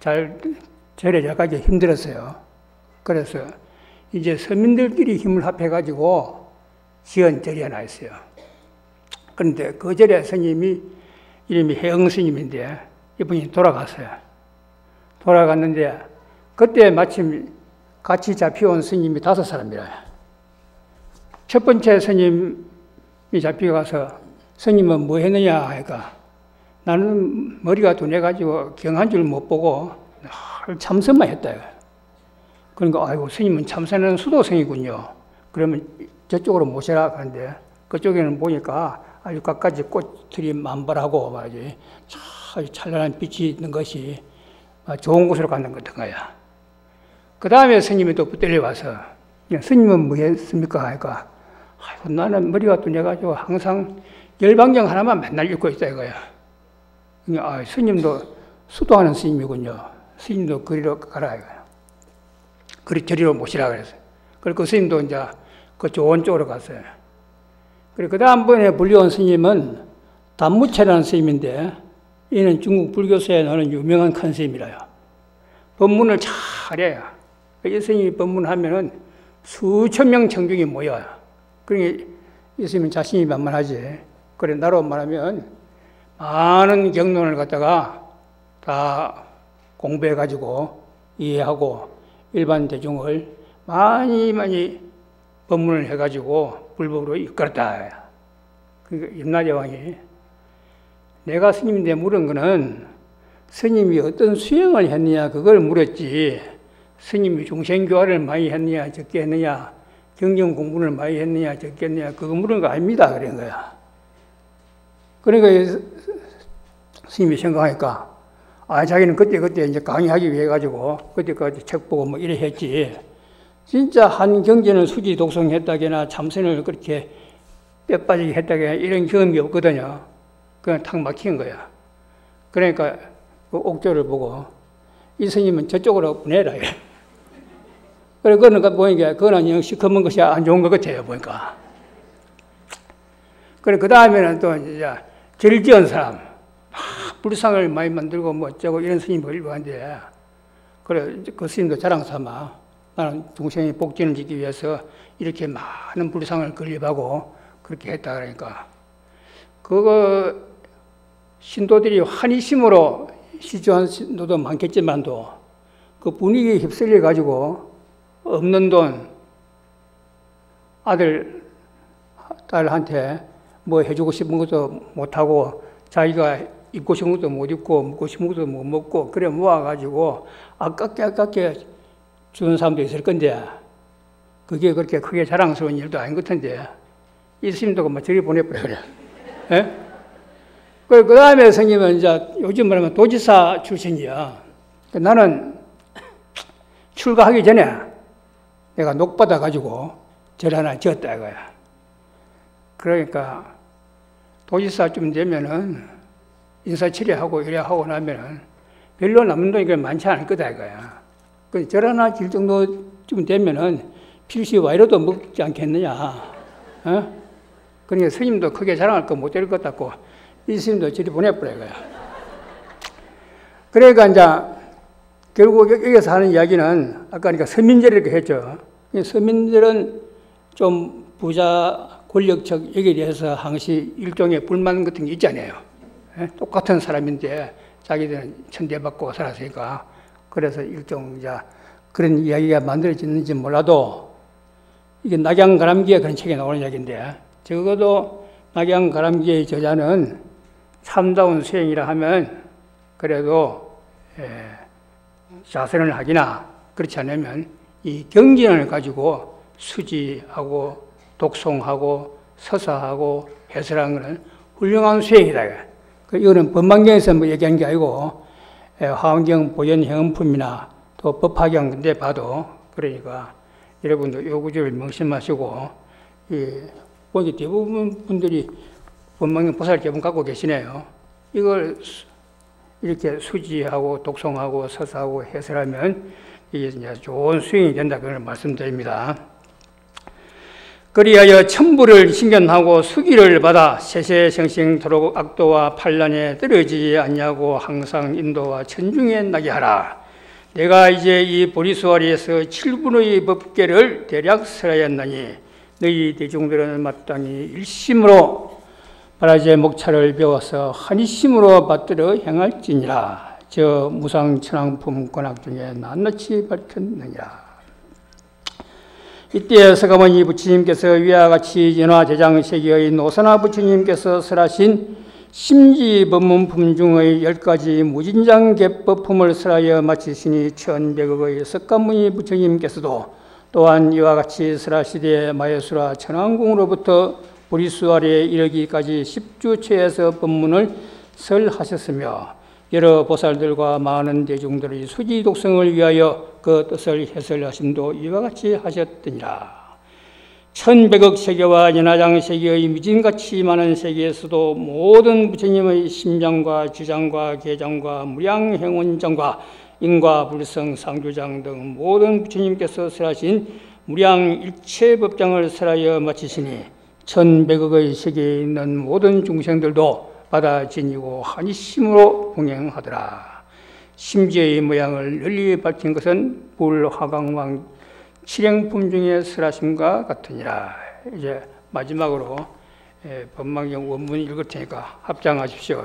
잘 절에 가기 힘들었어요. 그래서 이제 서민들끼리 힘을 합해가지고 지은 절이 하나 있어요. 그런데 그 절에 스님이 이름이 해영 스님인데 이분이 돌아갔어요. 돌아갔는데 그때 마침 같이 잡혀온 스님이 5사람이라요. 첫 번째 스님이 잡혀가서 스님은 뭐 했느냐 하니까 나는 머리가 둔해가지고 경한 줄 못 보고 늘 참선만 했다. 그러니까 아이고 스님은 참선하는 수도성이군요. 그러면 저쪽으로 모셔라 하는데 그쪽에는 보니까 아주 갖가지 꽃들이 만발하고 말이지 아주 찬란한 빛이 있는 것이 좋은 곳으로 가는 것 같은 거야. 그 다음에 스님이 또 붙들려 와서 스님은 뭐 했습니까 하니까 아이고 나는 머리가 둔해가지고 항상 열방경 하나만 맨날 읽고 있다 이거야. 그러니까 스님도 수도하는 스님이군요. 스님도 그리로 가라 이거야. 그리 저리로 모시라 그랬어요. 그리고 그 스님도 이제 그 좋은 쪽으로 갔어요. 그리고 그 다음번에 불려온 스님은 단무채라는 스님인데 이는 중국 불교사에 나오는 유명한 큰 스님이라요. 법문을 잘해요. 이 스님이 법문하면은 수천 명 청중이 모여요. 그러니 이 스님은 자신이 만만하지. 그래 나로 말하면 많은 경론을 갖다가 다 공부해가지고 이해하고 일반 대중을 많이 법문을 해가지고 불법으로 이끌었다. 그러니까 임나제왕이 내가 스님인데 물은 거는 스님이 어떤 수행을 했느냐 그걸 물었지 스님이 중생교화를 많이 했느냐 적게 했느냐 경전 공부를 많이 했느냐 적게 했느냐 그거 물은 거 아닙니다. 그런 거야. 그러니까 스님이 생각하니까 자기는 그때 이제 강의하기 위해 가지고 그때까지 책 보고 뭐 이래 했지. 진짜 한 경전을 수지 독송했다거나 참선을 그렇게 뼈 빠지게 했다거나 이런 경험이 없거든요. 그냥 탁 막힌 거야. 그러니까 그 옥조를 보고 이 스님은 저쪽으로 보내라. 그래, 그거는 보니까 그거는 시커먼 것이 안 좋은 것 같아요. 보니까. 그래, 그 다음에는 또 이제 절 지은 사람. 불상을 많이 만들고 뭐 어쩌고 이런 스님을 일부한데 그래 그 스님도 자랑 삼아 나는 중생의 복지를 지기 위해서 이렇게 많은 불상을 건립하고 그렇게 했다 그러니까 그거 신도들이 환희심으로 시주한 신도도 많겠지만도 그 분위기에 휩쓸려 가지고 없는 돈 아들 딸한테 뭐 해주고 싶은 것도 못하고 자기가 입고 싶은 것도 못 입고 먹고 싶은 것도 못 먹고 그래 모아가지고 아깝게 주는 사람도 있을 건데 그게 그렇게 크게 자랑스러운 일도 아닌 것 같은데 이 스님도 막 저리 보내버려 그래. 예? 그 다음에 스님은 이제 요즘 말하면 도지사 출신이야. 나는 출가하기 전에 내가 녹 받아가지고 절 하나 지었다 이거야. 그러니까 도지사쯤 되면은 인사치레하고 이래 하고 나면은 별로 남는 돈이 많지 않을 거다 이거야. 그 절 하나 질 정도쯤 되면은 필시 와이로도 먹지 않겠느냐. 어? 그러니까 스님도 크게 자랑할 거 못 될 것 같고 이 스님도 저리 보내버려 이거야. 그러니까 이제 결국 여기서 하는 이야기는 아까 그러니까 서민절 이렇게 했죠. 서민들은 좀 부자 권력적 여기에 대해서 항시 일종의 불만 같은 게 있잖아요. 똑같은 사람인데 자기들은 천대받고 살았으니까 그래서 일종 이제 그런 이야기가 만들어지는지 몰라도 이게 낙양가람기에 그런 책에 나오는 이야기인데 적어도 낙양가람기의 저자는 참다운 수행이라 하면 그래도 자선을 하기나 그렇지 않으면 이 경전을 가지고 수지하고 독송하고 서사하고 해설하는 것은 훌륭한 수행이다. 이거는 법망경에서 뭐 얘기한 게 아니고 화엄경 보존 행음품이나 또 법화경 근데 봐도 그러니까 여러분도 요 구절을 명심하시고 보니까 대부분 분들이 법망경 보살제품 갖고 계시네요. 이걸 이렇게 수지하고 독송하고 서사하고 해설하면 이게 이제 좋은 수행이 된다 그걸 말씀드립니다. 그리하여 천부를 신견하고 수기를 받아 세세생생토록 악도와 판란에 떨어지지 않냐고 항상 인도와 천중에 나게 하라. 내가 이제 이 보리수아리에서 7분의 법계를 대략 설하였나니 너희 대중들은 마땅히 일심으로 바라지의 목차를 배워서 한이심으로 받들어 행할지니라. 저 무상천왕품 권학 중에 낱낱이 밝혔느니라. 이때 서가모니 부처님께서 위와 같이 연화대장 세계의 노선화 부처님께서 설하신 심지법문품 중의 10가지 무진장계법품을 설하여 마치시니 1100억의 석가모니 부처님께서도 또한 이와 같이 설하시되 마예수라 천왕궁으로부터 보리수아리에 이르기까지 10주체에서 법문을 설하셨으며 여러 보살들과 많은 대중들의 수지 독성을 위하여 그 뜻을 해설하심도 이와 같이 하셨더니라. 1100억 세계와 연화장 세계의 미진같이 많은 세계에서도 모든 부처님의 심장과 주장과 계장과 무량행원장과 인과불성 상주장 등 모든 부처님께서 설하신 무량일체법장을 설하여 마치시니 1100억의 세계에 있는 모든 중생들도 받아 지니고 한이심으로 봉행하더라. 심지의 모양을 널리 밝힌 것은 불화강왕 칠행품 중에 설하심과 같으니라. 이제 마지막으로 법망경 원문 읽을 테니까 합장하십시오.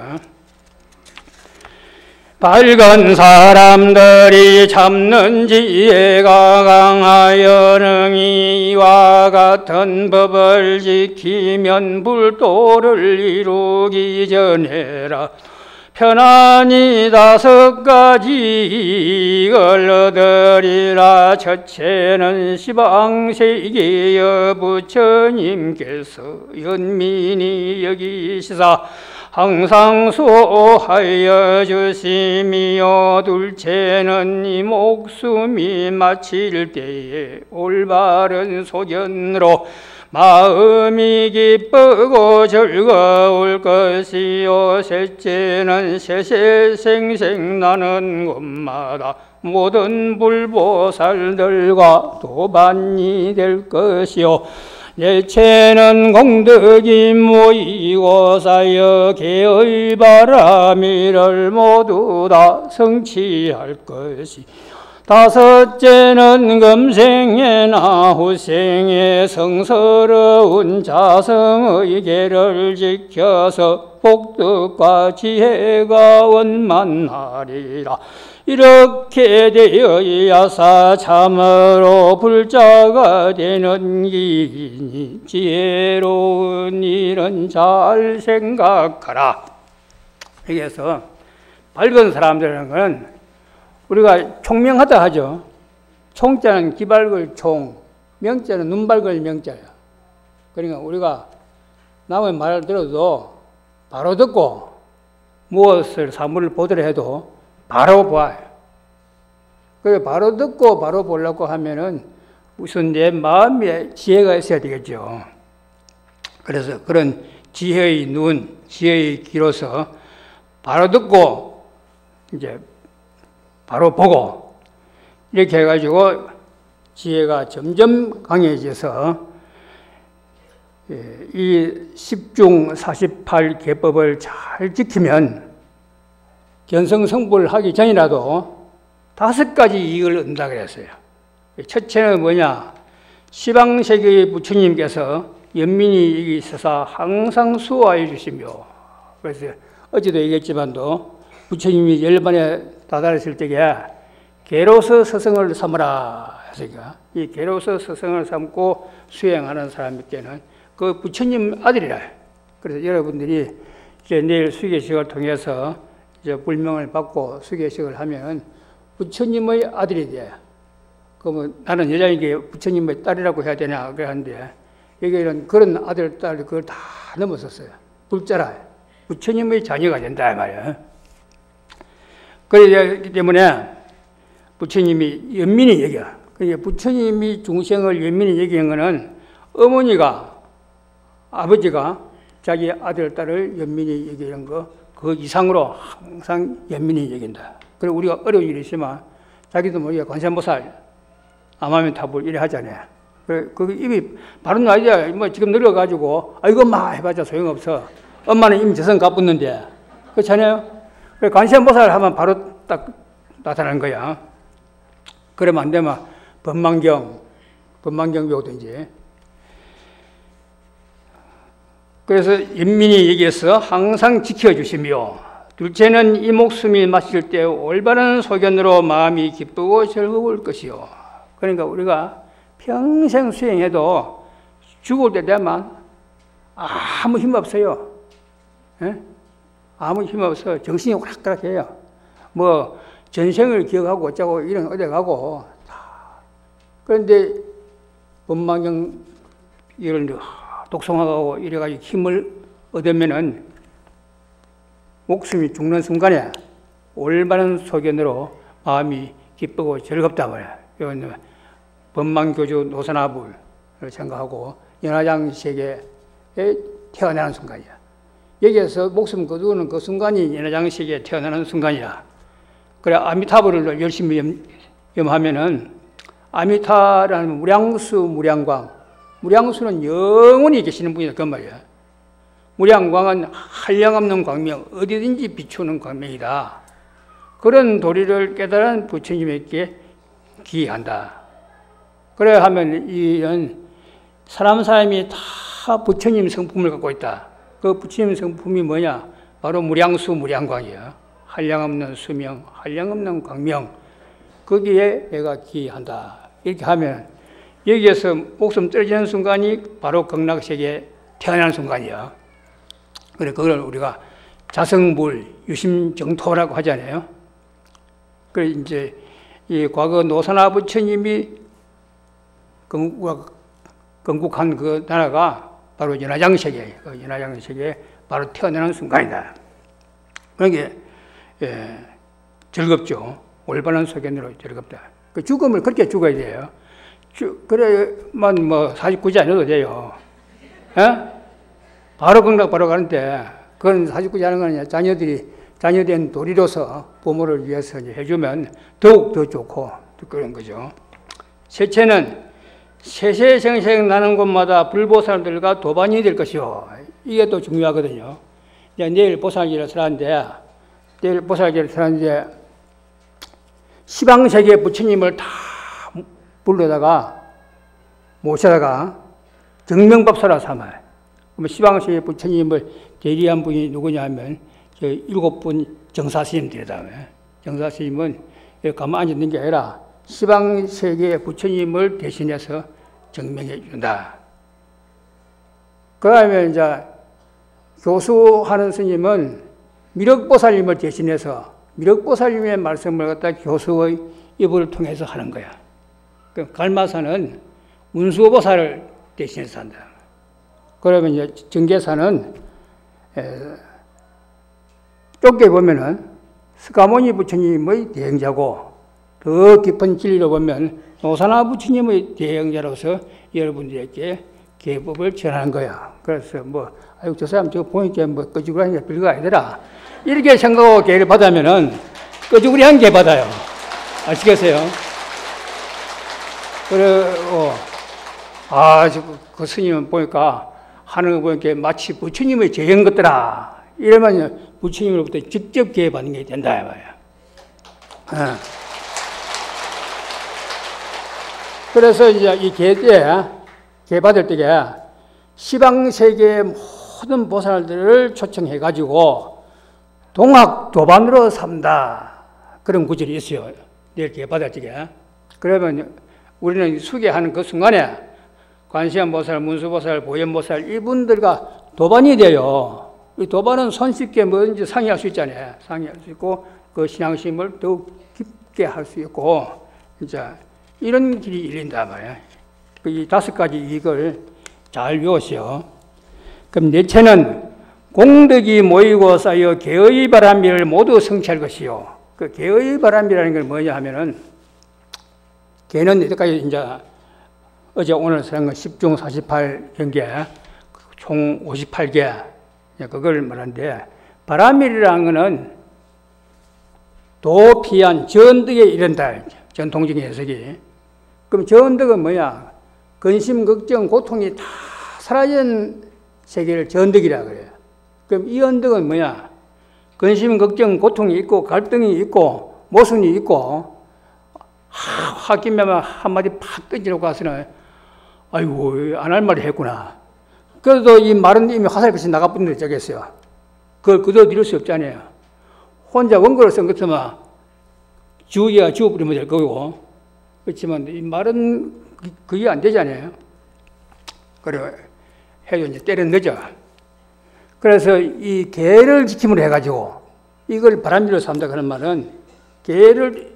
밝은 사람들이 잡는 지혜가 강하여 능히 이와 같은 법을 지키면 불도를 이루기 전에라. 편안히 5가지 이걸 얻으리라. 첫째는 시방세계의 부처님께서 연민히 여기시사 항상 수호하여 주시며, 둘째는 이 목숨이 마칠 때에 올바른 소견으로 마음이 기쁘고 즐거울 것이요, 셋째는 세세생생 나는 곳마다 모든 불보살들과 도반이 될 것이요, 넷째는 공덕이 모이고 쌓여 개의 바람이를 모두 다 성취할 것이, 다섯째는 금생에나 후생에 성스러운 자성의 계를 지켜서 복덕과 지혜가 원만하리라. 이렇게 되어야사 참으로 불자가 되는 기니 지혜로운 일은 잘 생각하라. 여기에서 밝은 사람들이라는 것은 우리가 총명하다 하죠. 총자는 기발글 총, 명자는 눈발글 명자야. 그러니까 우리가 남의 말을 들어도 바로 듣고 무엇을 사물을 보더라 해도 바로 봐요. 그래 바로 듣고 바로 보려고 하면은 우선 내 마음에 지혜가 있어야 되겠죠. 그래서 그런 지혜의 눈, 지혜의 귀로서 바로 듣고 이제 바로 보고 이렇게 해가지고 지혜가 점점 강해져서 이 10중 48계법을 잘 지키면 견성성불을 하기 전이라도 5가지 이익을 얻는다 그랬어요. 첫째는 뭐냐? 시방세계의 부처님께서 연민이 이익이 있어서 항상 수호해 주시며, 그래서 어제도 얘기했지만도 부처님이 열반에 다다르실 때에 계로서 서성을 삼으라 했으니까 이 계로서 서성을 삼고 수행하는 사람에게는 그 부처님 아들이라. 그래서 여러분들이 이제 내일 수계식을 통해서 이제 불명을 받고 수계식을 하면 부처님의 아들이 돼. 그러면 나는 여자에게 부처님의 딸이라고 해야 되냐 그러는데 여기는 그런 아들, 딸, 그걸 다 넘었었어요. 불자라. 부처님의 자녀가 된다, 이 말이에요. 그렇기 때문에 부처님이 연민히 여겨. 그러니까 부처님이 중생을 연민히 여기는 것은 어머니가, 아버지가 자기 아들, 딸을 연민히 여기는 거, 그 이상으로 항상 연민히 여긴다. 그리고 우리가 어려운 일이 있으면 자기도 모르게 관세음보살, 암화면탑을 이래 하잖아요. 그 입이 바른 아이디야. 뭐 지금 늙어가지고, 아이고, 엄마 해봤자 소용없어. 엄마는 이미 저승 가붙는데. 그렇잖아요? 관세음보살 하면 바로 딱 나타나는 거야. 그러면 안 되면 법망경 배우든지. 그래서 연민히 여기에서 항상 지켜주시며, 둘째는 이 목숨이 마칠 때 올바른 소견으로 마음이 기쁘고 즐거울 것이요. 그러니까 우리가 평생 수행해도 죽을 때 되면 아무 힘 없어요. 예? 아무 힘 없어. 정신이 오락가락해요. 뭐 전생을 기억하고 어쩌고 이런 어디 가고. 그런데 법망경 이런 독성하고 이래가지고 힘을 얻으면은 목숨이 죽는 순간에 올바른 소견으로 마음이 기쁘고 즐겁다 말이야. 이건 법망교주 노선화불을 생각하고 연화장 세계에 태어나는 순간이야. 여기에서 목숨 거두는 그 순간이 연화장 세계에 태어나는 순간이야. 그래 아미타불을 열심히 염하면은 아미타라는 무량수 무량광, 무량수는 영원히 계시는 분이다 그 말이야. 무량광은 한량없는 광명, 어디든지 비추는 광명이다. 그런 도리를 깨달은 부처님에게 기한다. 그래 하면 이런 사람이 다 부처님 성품을 갖고 있다. 그 부처님 성품이 뭐냐? 바로 무량수 무량광이야. 한량없는 수명, 한량없는 광명. 거기에 내가 기한다. 이렇게 하면 여기에서 목숨 떨어지는 순간이 바로 극락세계에 태어나는 순간이야. 그래, 그걸 우리가 자성불, 유심정토라고 하잖아요. 그래, 이제, 이 과거 노선화 부처님이 건국한 그 나라가 바로 연화장세계, 연화장세계에 바로 태어나는 순간이다. 그러니까, 즐겁죠. 올바른 소견으로 즐겁다. 그 죽음을 그렇게 죽어야 돼요. 그래만 뭐 49지 아니어도 돼요. 에? 바로 극락 바로 가는데, 그건 49지 하는 거 아니야. 자녀된 도리로서 부모를 위해서 해주면 더욱 더 좋고, 그런 거죠. 셋째는 세세생생 나는 곳마다 불보살들과 도반이 될 것이요. 이게 또 중요하거든요. 내일 보살기를 설하는데, 시방세계 부처님을 다 불러다가, 모셔다가 정명법사라 삼아요. 그러면 시방세계 부처님을 대리한 분이 누구냐 하면, 7분 정사스님들이다. 정사스님은 가만히 앉아 있는 게 아니라, 시방세계 부처님을 대신해서 정명해 준다. 그 다음에 이제 교수하는 스님은 미륵보살님을 대신해서 미륵보살님의 말씀을 갖다 교수의 입을 통해서 하는 거야. 그 갈마사는 운수보살을 대신해서 한다. 그러면 이제 정계사는 좁게 보면은 스가모니 부처님의 대행자고, 더 깊은 진리로 보면 노사나 부처님의 대행자로서 여러분들에게 계법을 전하는 거야. 그래서 뭐, 아이고, 저 사람 저거 보니까 뭐 끄지구리한 별거 아니더라. 이렇게 생각하고 계를 받으면은 끄지구리한 계 받아요. 아시겠어요? 그리고, 그 스님은 보니까 하는 거 보니까 마치 부처님의 제형 같더라. 이러면 부처님으로부터 직접 계 받는 게 된다. 말이야. 그래서 이제 이 계 받을 때에 시방세계의 모든 보살들을 초청해가지고 동학도반으로 삼다. 그런 구절이 있어요. 내일 계 받을 때에. 그러면 우리는 수계하는 그 순간에 관세음보살, 문수보살, 보현보살 이분들과 도반이 돼요. 이 도반은 손쉽게 뭐든지 상의할 수 있잖아요. 상의할 수 있고 그 신앙심을 더욱 깊게 할 수 있고 이제 이런 길이 열린단 말이에요. 이 5가지 이익을 잘 외우시오. 그럼 내체는 공덕이 모이고 쌓여 개의 바람비를 모두 성취할 것이요. 그 개의 바람비라는 건 뭐냐 하면은, 개는 이때까지 이제 어제 오늘 쓰는 거 10중 48경계, 총 58개, 그걸 말하는데, 바람일이라는 거는 도피한 전득에 이른다. 전통적인 해석이. 그럼 전득은 뭐야? 근심, 걱정, 고통이 다 사라진 세계를 전득이라 그래요. 그럼 이 언덕은 뭐야? 근심, 걱정, 고통이 있고, 갈등이 있고, 모순이 있고, 홧김에만 한마디 팍 던지려고 가서는, 아이고, 안 할 말을 했구나. 그래도 이 말은 이미 화살같이 나가버리는 적겠어요. 그걸 그대로 수 없잖아요. 혼자 원고를 쓴 것처럼 지우개가 지워버리면 될 거고, 그렇지만 이 말은 그게 안 되잖아요. 그래, 해도 이제 때려 넣죠. 그래서 이 계를 지킴으로 해가지고, 이걸 바람비로 삼다 그런 말은, 계를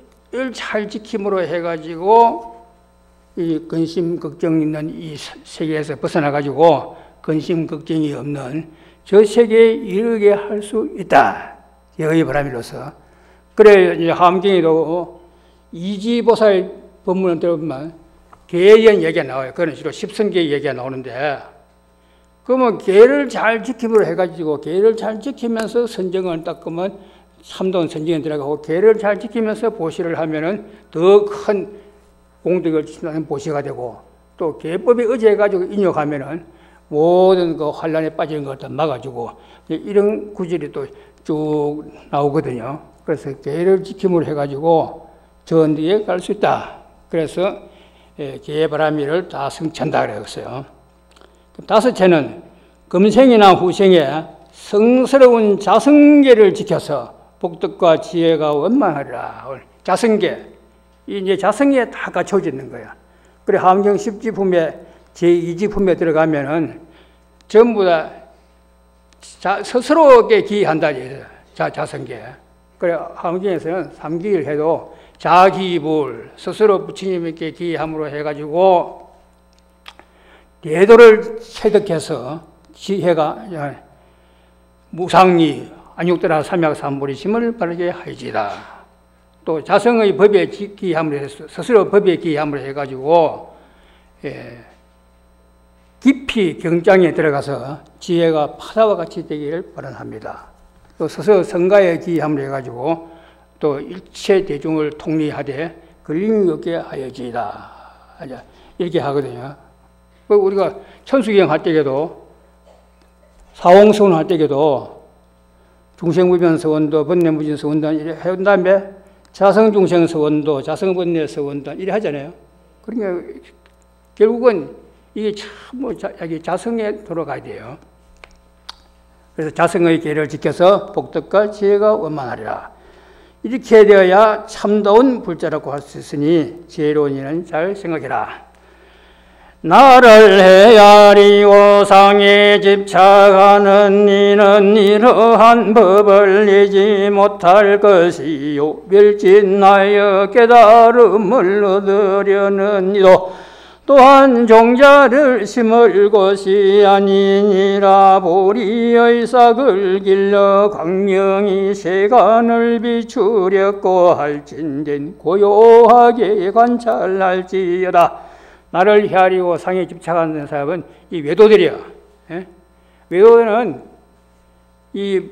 잘 지킴으로 해가지고, 이 근심, 걱정 있는 이 세계에서 벗어나가지고, 근심, 걱정이 없는 저 세계에 이르게 할 수 있다. 여의 바람이로서. 그래, 이제 하암경에도 이지보살 법문을 들어보면 개에 대한 얘기가 나와요. 그건 주로 십성계의 얘기가 나오는데, 그러면 개를 잘 지킴으로 해가지고, 개를 잘 지키면서 선정을 닦으면 참돈 선정에 들어가고, 개를 잘 지키면서 보시를 하면은 더 큰 공덕을 지나는 보시가 되고, 또 개법에 의지해가지고 인욕하면은 모든 그 환란에 빠지는 것을 막아주고, 이런 구절이 또 쭉 나오거든요. 그래서 개를 지킴으로 해가지고 전뒤에 갈 수 있다. 그래서 개의 바람이를 다 성취한다 그랬어요. 다섯째는 금생이나 후생에 성스러운 자성계를 지켜서 복덕과 지혜가 원만하리라. 자성계, 이제 자성계에 다 갖춰져 있는 거야. 그래, 하암경 10지품에 제2지품에 들어가면은 전부 다 스스로에게 기한다. 자성계. 그래, 하암경에서는 3기를 해도 자기불, 스스로 부처님께 기함으로 해가지고 대도를 체득해서 지혜가 무상리, 안육도나 삼약삼보리심을 바르게 하이지다. 또 자성의 법에 기함으로 해서 스스로 법에 기함으로 해가지고 깊이 경장에 들어가서 지혜가 파다와 같이 되기를 바랍니다. 또 스스로 성가에 기함으로 해가지고 또 일체 대중을 통리하되 걸림이 없게 하여지이다. 이렇게 하거든요. 우리가 천수경 할 때에도 사홍서원 할 때에도 중생무변서원도 번뇌무진서원도 이래 해온 다음에 자성중생서원도 자성번뇌서원도 이래 하잖아요. 그러니까 결국은 이게 참 자성에 돌아가야 돼요. 그래서 자성의 계를 지켜서 복덕과 지혜가 원만하리라. 이렇게 되어야 참다운 불자라고 할 수 있으니 지혜로운 이는 잘 생각해라. 나를 헤아리고 상에 집착하는 이는 이러한 법을 내지 못할 것이요 멸진하여 깨달음을 얻으려는 이도 또한 종자를 심을 것이 아니니라. 보리의 싹을 길러 광명이 세간을 비추렸고 할진된 고요하게 관찰할지어다. 나를 헤아리고 상에 집착하는 사람은 이 외도들이야. 외도는 이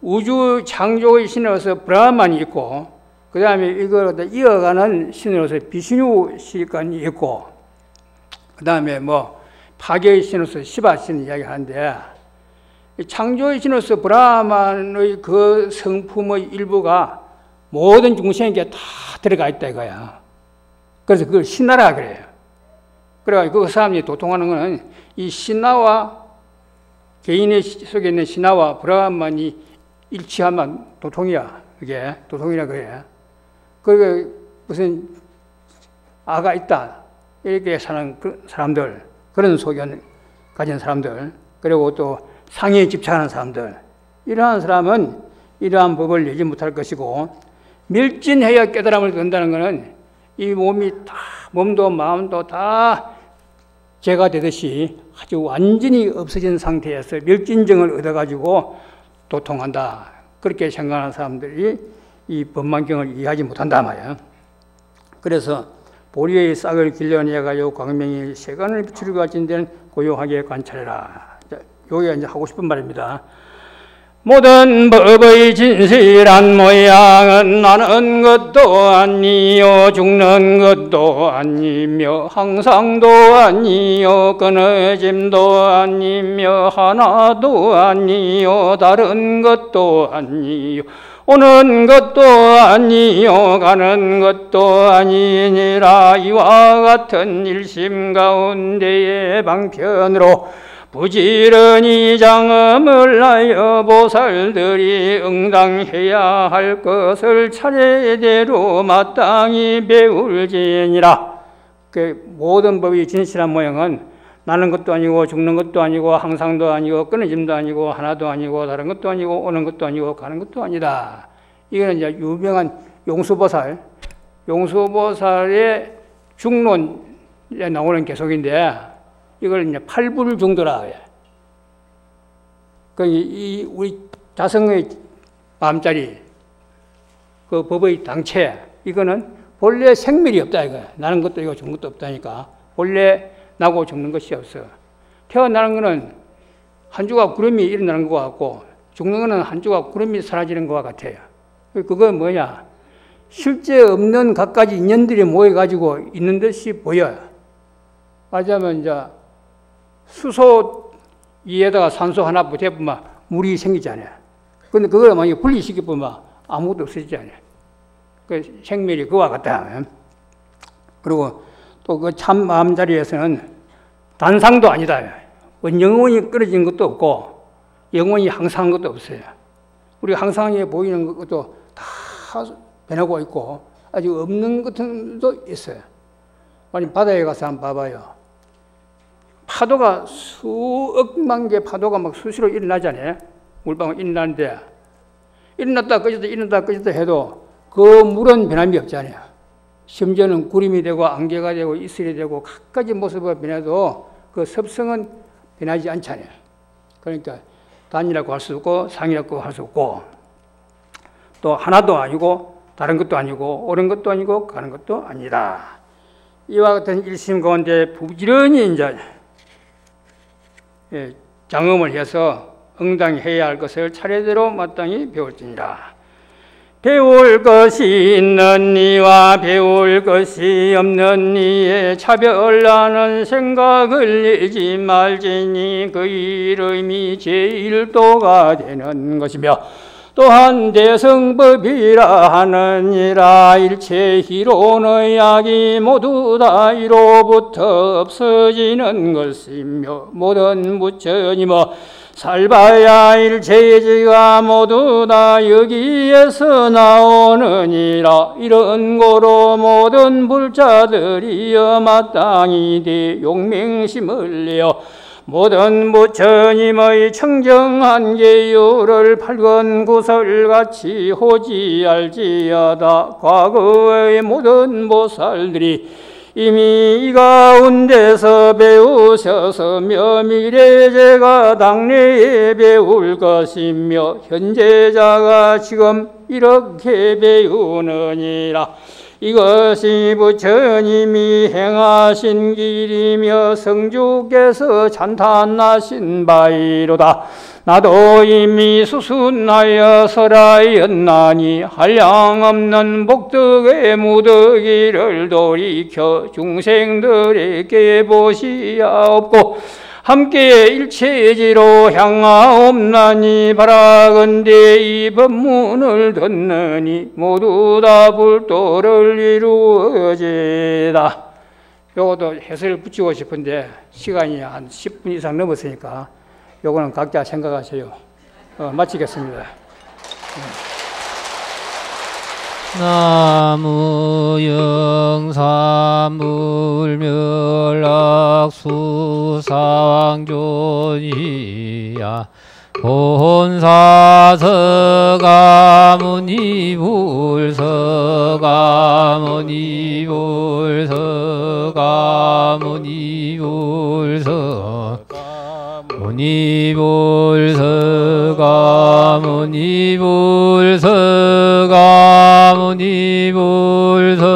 우주 창조의 신으로서 브라만이 있고, 그 다음에 이걸 이어가는 신으로서 비신유 시간이 있고, 그 다음에 뭐 파괴의 신으로서 시바 신을 이야기하는데, 창조의 신으로서 브라만의 그 성품의 일부가 모든 중생에게 다 들어가 있다 이거야. 그래서 그걸 신나라 그래요. 그래가지고 그 사람이 도통하는 것은 이 신나와 개인의 속에 있는 신나와 브라만이 일치하면 도통이야. 그게 도통이라 그래. 그게 무슨 아가 있다 이렇게 사는 사람들, 그런 소견 가진 사람들, 그리고 또 상에 집착하는 사람들, 이러한 사람은 이러한 법을 내지 못할 것이고, 밀진해야 깨달음을 얻는다는 것은 이 몸이 다, 몸도 마음도 다 죄가 되듯이 아주 완전히 없어진 상태에서 멸진정을 얻어가지고 도통한다. 그렇게 생각하는 사람들이 이 법만경을 이해하지 못한다 말이야. 그래서 보리의 싹을 길러내가지고 광명이 세간을 비추려 가진 데는 고요하게 관찰해라. 요게 이제 하고 싶은 말입니다. 모든 법의 진실한 모양은 나는 것도 아니요 죽는 것도 아니며 항상도 아니요 끊어짐도 아니며 하나도 아니요 다른 것도 아니요 오는 것도 아니요 가는 것도 아니니라. 이와 같은 일심 가운데의 방편으로 부지런히 장엄을 하여 보살들이 응당해야 할 것을 차례대로 마땅히 배울지니라. 그 모든 법이 진실한 모양은 나는 것도 아니고 죽는 것도 아니고 항상도 아니고 끊어짐도 아니고 하나도 아니고 다른 것도 아니고 오는 것도 아니고 가는 것도 아니다. 이거는 이제 유명한 용수보살, 용수보살의 중론에 나오는 개속인데 이걸 이제 팔불중도라 해. 이 우리 자성의 마음자리, 그 법의 당체, 이거는 본래 생멸이 없다 이거. 나는 것도 이거 죽는 것도 없다니까. 본래 나고 죽는 것이 없어. 태어나는 거는 한 조각 구름이 일어나는 것 같고 죽는 거는 한 조각 구름이 사라지는 것과 같아요. 그건 뭐냐? 실제 없는 갖가지 인연들이 모여가지고 있는 듯이 보여요. 말하자면 이제 수소 위에다가 산소 하나 붙여보면 물이 생기잖아요. 근데 그걸 만약에 분리시켜보면 아무것도 없어지지 않아요. 그 생멸이 그와 같다. 그리고 또 그 참 마음자리에서는 단상도 아니다. 영원히 끊어진 것도 없고 영원히 항상한 것도 없어요. 우리 항상에 보이는 것도 다 변하고 있고 아직 없는 것도 있어요. 아니 바다에 가서 한번 봐봐요. 파도가 수억만 개 파도가 막 수시로 일어나잖아요. 물방울 일어나는데 일어났다 꺼졌다 일어났다 꺼졌다 해도 그 물은 변함이 없잖아요. 심지어는 구름이 되고 안개가 되고 이슬이 되고 각가지 모습을 변해도 그 습성은 변하지 않잖아요. 그러니까 단이라고 할 수 없고 상이라고 할 수 없고 또 하나도 아니고 다른 것도 아니고 옳은 것도 아니고 가는 것도 아니다. 이와 같은 일심 가운데 부지런히 이제 장엄을 해서 응당해야 할 것을 차례대로 마땅히 배울지니라. 배울 것이 있는 이와 배울 것이 없는 이의 차별하는 생각을 내지 말지니 그 이름이 제1도가 되는 것이며 또한 대성법이라 하느니라. 일체 희로의 약이 모두 다 이로부터 없어지는 것이며 모든 부처님의 살바야 일체지가 모두 다 여기에서 나오느니라. 이런 고로 모든 불자들이여 마땅히 대용맹심을 내어 모든 부처님의 청정한 계율을 밝은 구설같이 호지할지어다. 과거의 모든 보살들이 이미 이 가운데서 배우셔서며 미래제가 당내에 배울 것이며 현재자가 지금 이렇게 배우느니라. 이것이 부처님이 행하신 길이며 성주께서 찬탄하신 바이로다. 나도 이미 수순하여 설하였나니 한량없는 복덕의 무더기를 돌이켜 중생들에게 보시야옵고 함께 일체지로 향하옵나니 바라건대 이 법문을 듣느니 모두 다 불도를 이루어지다. 요것도 해설을 붙이고 싶은데 시간이 한 10분 이상 넘었으니까 요거는 각자 생각하세요. 마치겠습니다. 나무 영사물멸락수상존이야 본사서가모니불서가모니불서가모니불서 무니불서가 무니불서가 무니불서가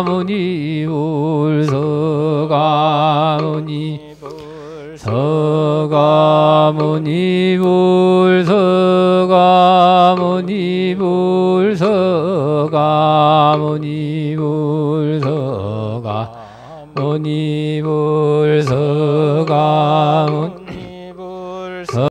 무니불서가 무니불서가 무니불서가 무니불서가 무니불서가 무니불서가